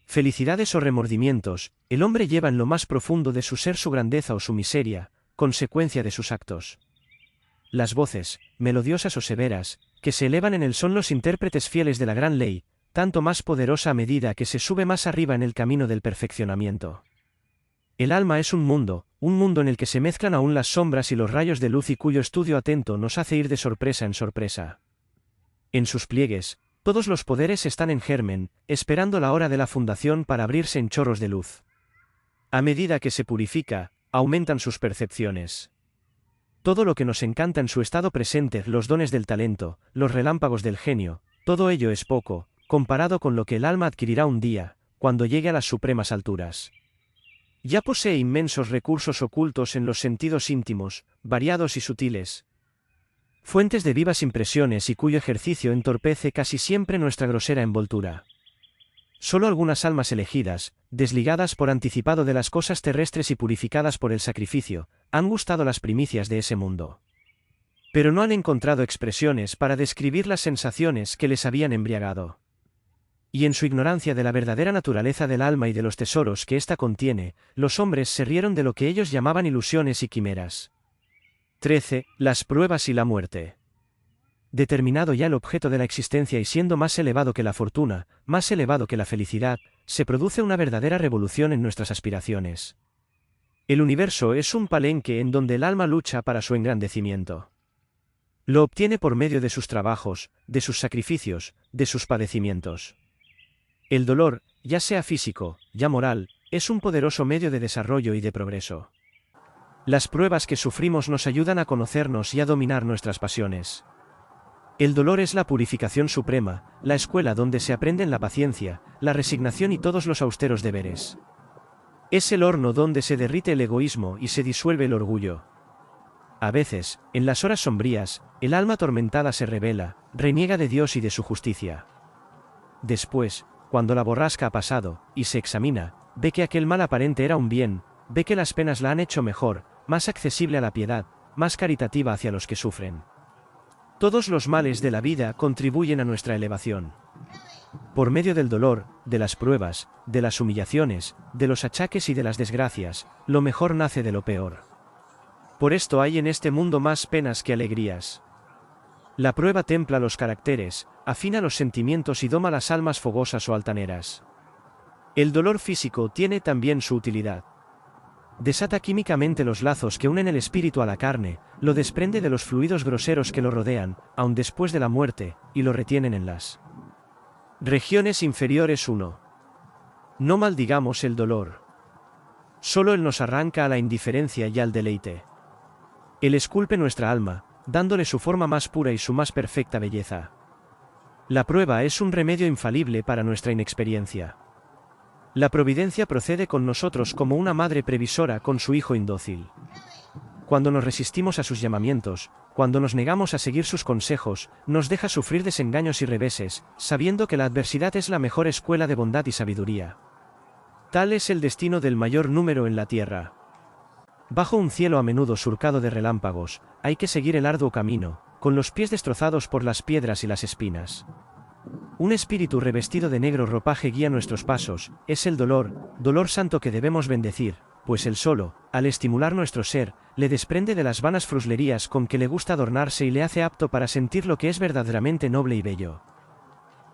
Felicidades o remordimientos, el hombre lleva en lo más profundo de su ser su grandeza o su miseria, consecuencia de sus actos. Las voces, melodiosas o severas, que se elevan en él son los intérpretes fieles de la gran ley, tanto más poderosa a medida que se sube más arriba en el camino del perfeccionamiento. El alma es un mundo en el que se mezclan aún las sombras y los rayos de luz y cuyo estudio atento nos hace ir de sorpresa en sorpresa. En sus pliegues, todos los poderes están en germen, esperando la hora de la fundación para abrirse en chorros de luz. A medida que se purifica, aumentan sus percepciones. Todo lo que nos encanta en su estado presente, los dones del talento, los relámpagos del genio, todo ello es poco, comparado con lo que el alma adquirirá un día, cuando llegue a las supremas alturas. Ya posee inmensos recursos ocultos en los sentidos íntimos, variados y sutiles, fuentes de vivas impresiones y cuyo ejercicio entorpece casi siempre nuestra grosera envoltura. Solo algunas almas elegidas, desligadas por anticipado de las cosas terrestres y purificadas por el sacrificio, han gustado las primicias de ese mundo. Pero no han encontrado expresiones para describir las sensaciones que les habían embriagado. Y en su ignorancia de la verdadera naturaleza del alma y de los tesoros que ésta contiene, los hombres se rieron de lo que ellos llamaban ilusiones y quimeras. 13. Las pruebas y la muerte. Determinado ya el objeto de la existencia y siendo más elevado que la fortuna, más elevado que la felicidad, se produce una verdadera revolución en nuestras aspiraciones. El universo es un palenque en donde el alma lucha para su engrandecimiento. Lo obtiene por medio de sus trabajos, de sus sacrificios, de sus padecimientos. El dolor, ya sea físico, ya moral, es un poderoso medio de desarrollo y de progreso. Las pruebas que sufrimos nos ayudan a conocernos y a dominar nuestras pasiones. El dolor es la purificación suprema, la escuela donde se aprenden la paciencia, la resignación y todos los austeros deberes. Es el horno donde se derrite el egoísmo y se disuelve el orgullo. A veces, en las horas sombrías, el alma atormentada se revela, reniega de Dios y de su justicia. Después, cuando la borrasca ha pasado, y se examina, ve que aquel mal aparente era un bien, ve que las penas la han hecho mejor, más accesible a la piedad, más caritativa hacia los que sufren. Todos los males de la vida contribuyen a nuestra elevación. Por medio del dolor, de las pruebas, de las humillaciones, de los achaques y de las desgracias, lo mejor nace de lo peor. Por esto hay en este mundo más penas que alegrías. La prueba templa los caracteres, afina los sentimientos y doma las almas fogosas o altaneras. El dolor físico tiene también su utilidad. Desata químicamente los lazos que unen el espíritu a la carne, lo desprende de los fluidos groseros que lo rodean, aun después de la muerte, y lo retienen en las regiones inferiores. 1. No maldigamos el dolor. Solo él nos arranca a la indiferencia y al deleite. Él esculpe nuestra alma, dándole su forma más pura y su más perfecta belleza. La prueba es un remedio infalible para nuestra inexperiencia. La providencia procede con nosotros como una madre previsora con su hijo indócil. Cuando nos resistimos a sus llamamientos, cuando nos negamos a seguir sus consejos, nos deja sufrir desengaños y reveses, sabiendo que la adversidad es la mejor escuela de bondad y sabiduría. Tal es el destino del mayor número en la tierra. Bajo un cielo a menudo surcado de relámpagos, hay que seguir el arduo camino, con los pies destrozados por las piedras y las espinas. Un espíritu revestido de negro ropaje guía nuestros pasos, es el dolor, dolor santo que debemos bendecir, pues él solo, al estimular nuestro ser, le desprende de las vanas fruslerías con que le gusta adornarse y le hace apto para sentir lo que es verdaderamente noble y bello.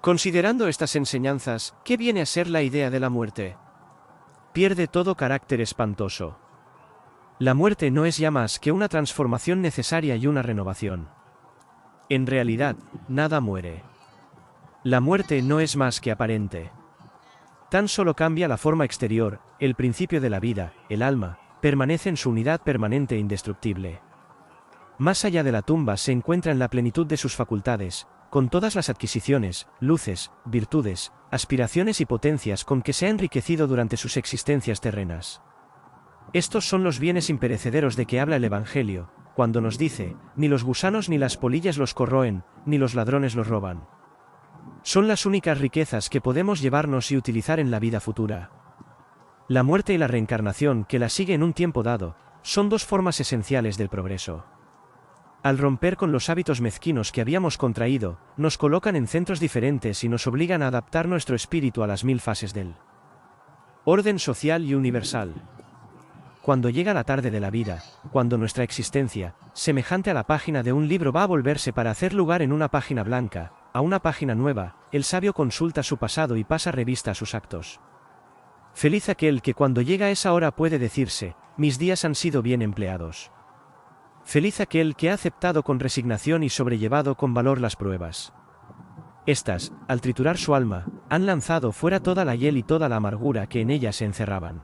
Considerando estas enseñanzas, ¿qué viene a ser la idea de la muerte? Pierde todo carácter espantoso. La muerte no es ya más que una transformación necesaria y una renovación. En realidad, nada muere. La muerte no es más que aparente. Tan solo cambia la forma exterior, el principio de la vida, el alma, permanece en su unidad permanente e indestructible. Más allá de la tumba se encuentra en la plenitud de sus facultades, con todas las adquisiciones, luces, virtudes, aspiraciones y potencias con que se ha enriquecido durante sus existencias terrenas. Estos son los bienes imperecederos de que habla el Evangelio, cuando nos dice, ni los gusanos ni las polillas los corroen, ni los ladrones los roban. Son las únicas riquezas que podemos llevarnos y utilizar en la vida futura. La muerte y la reencarnación, que la sigue en un tiempo dado, son dos formas esenciales del progreso. Al romper con los hábitos mezquinos que habíamos contraído, nos colocan en centros diferentes y nos obligan a adaptar nuestro espíritu a las 1000 fases del orden social y universal. Cuando llega la tarde de la vida, cuando nuestra existencia, semejante a la página de un libro, va a volverse para hacer lugar en una página blanca, a una página nueva, el sabio consulta su pasado y pasa revista a sus actos. Feliz aquel que cuando llega esa hora puede decirse, mis días han sido bien empleados. Feliz aquel que ha aceptado con resignación y sobrellevado con valor las pruebas. Estas, al triturar su alma, han lanzado fuera toda la hiel y toda la amargura que en ella se encerraban.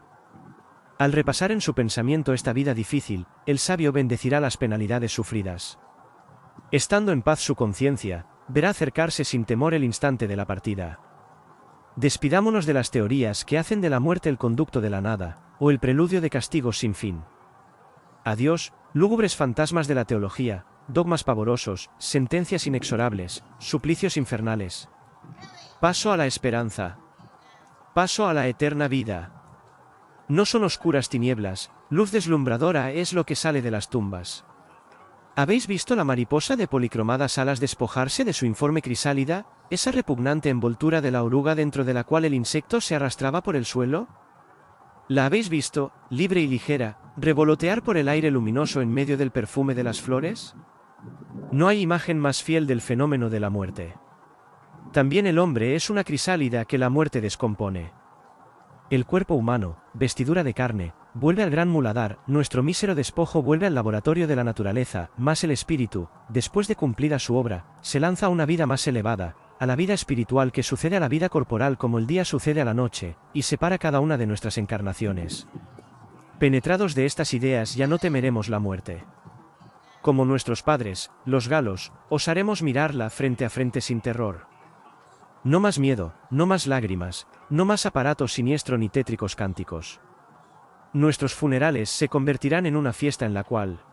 Al repasar en su pensamiento esta vida difícil, el sabio bendecirá las penalidades sufridas. Estando en paz su conciencia, verá acercarse sin temor el instante de la partida. Despidámonos de las teorías que hacen de la muerte el conducto de la nada, o el preludio de castigos sin fin. Adiós, lúgubres fantasmas de la teología, dogmas pavorosos, sentencias inexorables, suplicios infernales. Paso a la esperanza. Paso a la eterna vida. No son oscuras tinieblas, luz deslumbradora es lo que sale de las tumbas. ¿Habéis visto la mariposa de policromadas alas despojarse de su informe crisálida, esa repugnante envoltura de la oruga dentro de la cual el insecto se arrastraba por el suelo? ¿La habéis visto, libre y ligera, revolotear por el aire luminoso en medio del perfume de las flores? No hay imagen más fiel del fenómeno de la muerte. También el hombre es una crisálida que la muerte descompone. El cuerpo humano, vestidura de carne, vuelve al gran muladar, nuestro mísero despojo vuelve al laboratorio de la naturaleza, mas el espíritu, después de cumplida su obra, se lanza a una vida más elevada, a la vida espiritual que sucede a la vida corporal como el día sucede a la noche, y separa cada una de nuestras encarnaciones. Penetrados de estas ideas ya no temeremos la muerte. Como nuestros padres, los galos, osaremos mirarla frente a frente sin terror. No más miedo, no más lágrimas, no más aparatos siniestros ni tétricos cánticos. Nuestros funerales se convertirán en una fiesta en la cual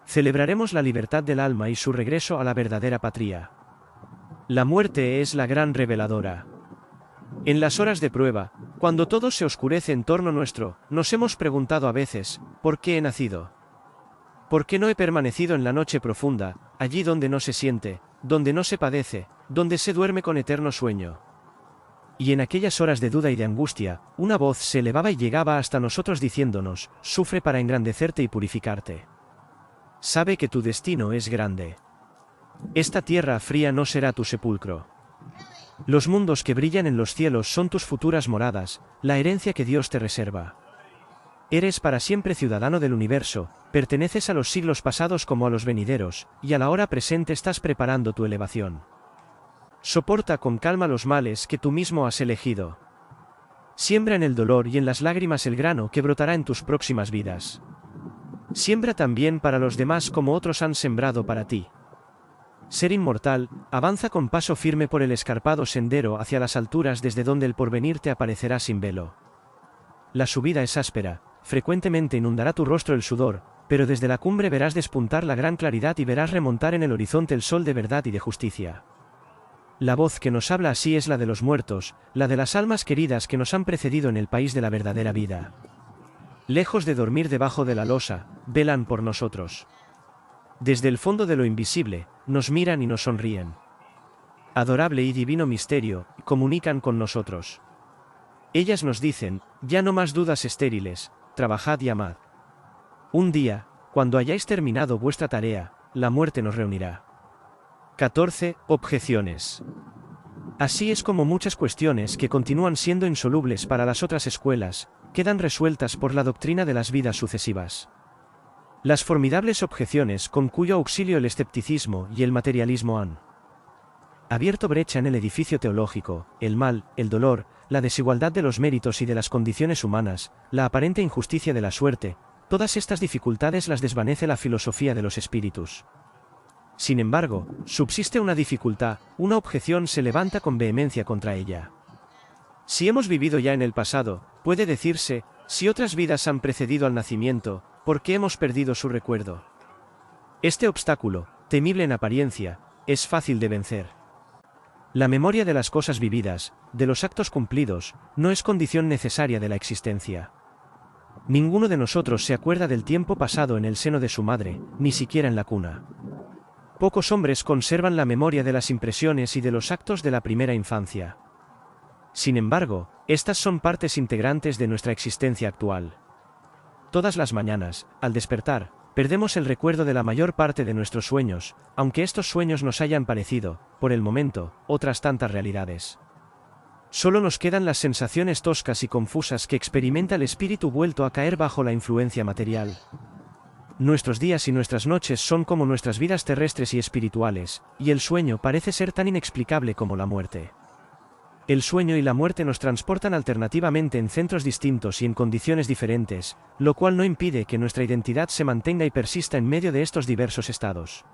celebraremos la libertad del alma y su regreso a la verdadera patria. La muerte es la gran reveladora. En las horas de prueba, cuando todo se oscurece en torno nuestro, nos hemos preguntado a veces, ¿por qué he nacido? ¿Por qué no he permanecido en la noche profunda, allí donde no se siente, donde no se padece, donde se duerme con eterno sueño? Y en aquellas horas de duda y de angustia, una voz se elevaba y llegaba hasta nosotros diciéndonos, sufre para engrandecerte y purificarte. Sabe que tu destino es grande. Esta tierra fría no será tu sepulcro. Los mundos que brillan en los cielos son tus futuras moradas, la herencia que Dios te reserva. Eres para siempre ciudadano del universo, perteneces a los siglos pasados como a los venideros, y a la hora presente estás preparando tu elevación. Soporta con calma los males que tú mismo has elegido. Siembra en el dolor y en las lágrimas el grano que brotará en tus próximas vidas. Siembra también para los demás como otros han sembrado para ti. Ser inmortal, avanza con paso firme por el escarpado sendero hacia las alturas desde donde el porvenir te aparecerá sin velo. La subida es áspera, frecuentemente inundará tu rostro el sudor, pero desde la cumbre verás despuntar la gran claridad y verás remontar en el horizonte el sol de verdad y de justicia. La voz que nos habla así es la de los muertos, la de las almas queridas que nos han precedido en el país de la verdadera vida. Lejos de dormir debajo de la losa, velan por nosotros. Desde el fondo de lo invisible, nos miran y nos sonríen. Adorable y divino misterio, comunican con nosotros. Ellas nos dicen, ya no más dudas estériles, trabajad y amad. Un día, cuando hayáis terminado vuestra tarea, la muerte nos reunirá. 14. Objeciones. Así es como muchas cuestiones que continúan siendo insolubles para las otras escuelas, quedan resueltas por la doctrina de las vidas sucesivas. Las formidables objeciones con cuyo auxilio el escepticismo y el materialismo han abierto brecha en el edificio teológico, el mal, el dolor, la desigualdad de los méritos y de las condiciones humanas, la aparente injusticia de la suerte, todas estas dificultades las desvanece la filosofía de los espíritus. Sin embargo, subsiste una dificultad, una objeción se levanta con vehemencia contra ella. Si hemos vivido ya en el pasado, puede decirse, si otras vidas han precedido al nacimiento, ¿por qué hemos perdido su recuerdo? Este obstáculo, temible en apariencia, es fácil de vencer. La memoria de las cosas vividas, de los actos cumplidos, no es condición necesaria de la existencia. Ninguno de nosotros se acuerda del tiempo pasado en el seno de su madre, ni siquiera en la cuna. Pocos hombres conservan la memoria de las impresiones y de los actos de la primera infancia. Sin embargo, estas son partes integrantes de nuestra existencia actual. Todas las mañanas, al despertar, perdemos el recuerdo de la mayor parte de nuestros sueños, aunque estos sueños nos hayan parecido, por el momento, otras tantas realidades. Solo nos quedan las sensaciones toscas y confusas que experimenta el espíritu vuelto a caer bajo la influencia material. Nuestros días y nuestras noches son como nuestras vidas terrestres y espirituales, y el sueño parece ser tan inexplicable como la muerte. El sueño y la muerte nos transportan alternativamente en centros distintos y en condiciones diferentes, lo cual no impide que nuestra identidad se mantenga y persista en medio de estos diversos estados.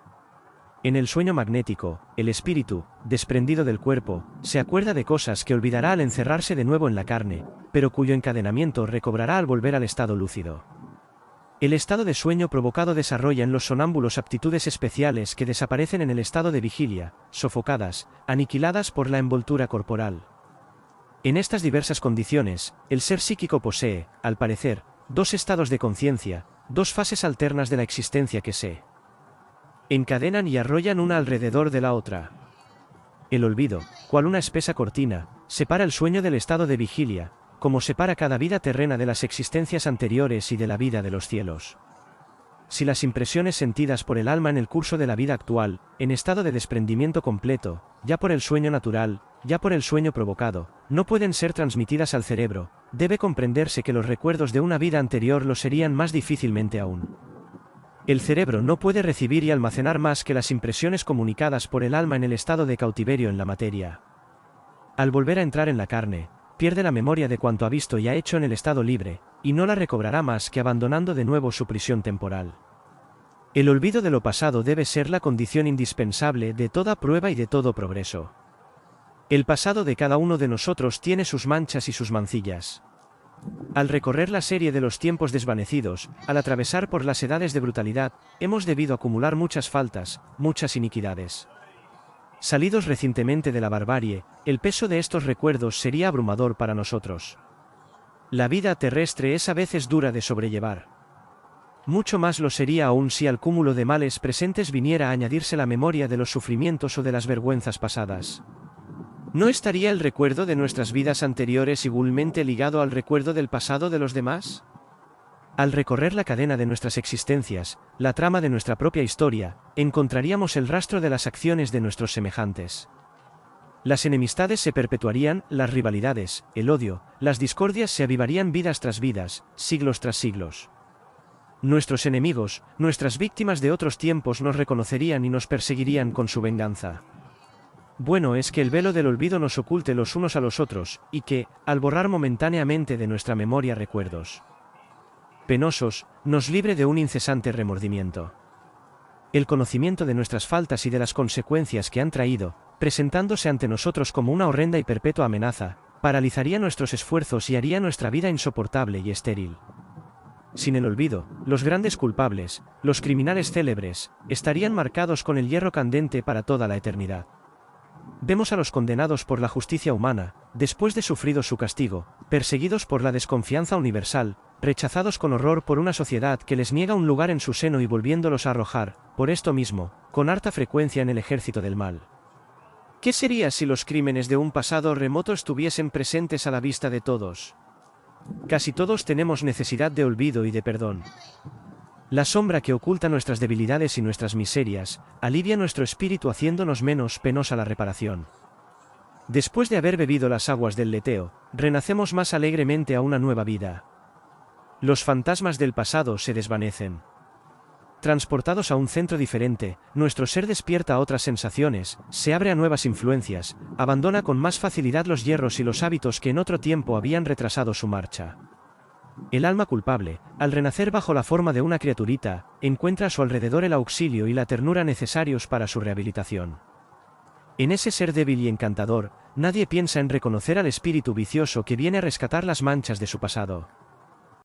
En el sueño magnético, el espíritu, desprendido del cuerpo, se acuerda de cosas que olvidará al encerrarse de nuevo en la carne, pero cuyo encadenamiento recobrará al volver al estado lúcido. El estado de sueño provocado desarrolla en los sonámbulos aptitudes especiales que desaparecen en el estado de vigilia, sofocadas, aniquiladas por la envoltura corporal. En estas diversas condiciones, el ser psíquico posee, al parecer, dos estados de conciencia, dos fases alternas de la existencia que se encadenan y arrollan una alrededor de la otra. El olvido, cual una espesa cortina, separa el sueño del estado de vigilia, como separa cada vida terrena de las existencias anteriores y de la vida de los cielos. Si las impresiones sentidas por el alma en el curso de la vida actual, en estado de desprendimiento completo, ya por el sueño natural, ya por el sueño provocado, no pueden ser transmitidas al cerebro, debe comprenderse que los recuerdos de una vida anterior lo serían más difícilmente aún. El cerebro no puede recibir y almacenar más que las impresiones comunicadas por el alma en el estado de cautiverio en la materia. Al volver a entrar en la carne, pierde la memoria de cuanto ha visto y ha hecho en el estado libre, y no la recobrará más que abandonando de nuevo su prisión temporal. El olvido de lo pasado debe ser la condición indispensable de toda prueba y de todo progreso. El pasado de cada uno de nosotros tiene sus manchas y sus mancillas. Al recorrer la serie de los tiempos desvanecidos, al atravesar por las edades de brutalidad, hemos debido acumular muchas faltas, muchas iniquidades. Salidos recientemente de la barbarie, el peso de estos recuerdos sería abrumador para nosotros. La vida terrestre es a veces dura de sobrellevar. Mucho más lo sería aún si al cúmulo de males presentes viniera a añadirse la memoria de los sufrimientos o de las vergüenzas pasadas. ¿No estaría el recuerdo de nuestras vidas anteriores igualmente ligado al recuerdo del pasado de los demás? Al recorrer la cadena de nuestras existencias, la trama de nuestra propia historia, encontraríamos el rastro de las acciones de nuestros semejantes. Las enemistades se perpetuarían, las rivalidades, el odio, las discordias se avivarían vidas tras vidas, siglos tras siglos. Nuestros enemigos, nuestras víctimas de otros tiempos nos reconocerían y nos perseguirían con su venganza. Bueno es que el velo del olvido nos oculte los unos a los otros, y que, al borrar momentáneamente de nuestra memoria recuerdos penosos, nos libre de un incesante remordimiento. El conocimiento de nuestras faltas y de las consecuencias que han traído, presentándose ante nosotros como una horrenda y perpetua amenaza, paralizaría nuestros esfuerzos y haría nuestra vida insoportable y estéril. Sin el olvido, los grandes culpables, los criminales célebres, estarían marcados con el hierro candente para toda la eternidad. Vemos a los condenados por la justicia humana, después de sufrido su castigo, perseguidos por la desconfianza universal, rechazados con horror por una sociedad que les niega un lugar en su seno y volviéndolos a arrojar, por esto mismo, con harta frecuencia en el ejército del mal. ¿Qué sería si los crímenes de un pasado remoto estuviesen presentes a la vista de todos? Casi todos tenemos necesidad de olvido y de perdón. La sombra que oculta nuestras debilidades y nuestras miserias, alivia nuestro espíritu haciéndonos menos penosa la reparación. Después de haber bebido las aguas del leteo, renacemos más alegremente a una nueva vida. Los fantasmas del pasado se desvanecen. Transportados a un centro diferente, nuestro ser despierta a otras sensaciones, se abre a nuevas influencias, abandona con más facilidad los hierros y los hábitos que en otro tiempo habían retrasado su marcha. El alma culpable, al renacer bajo la forma de una criaturita, encuentra a su alrededor el auxilio y la ternura necesarios para su rehabilitación. En ese ser débil y encantador, nadie piensa en reconocer al espíritu vicioso que viene a rescatar las manchas de su pasado.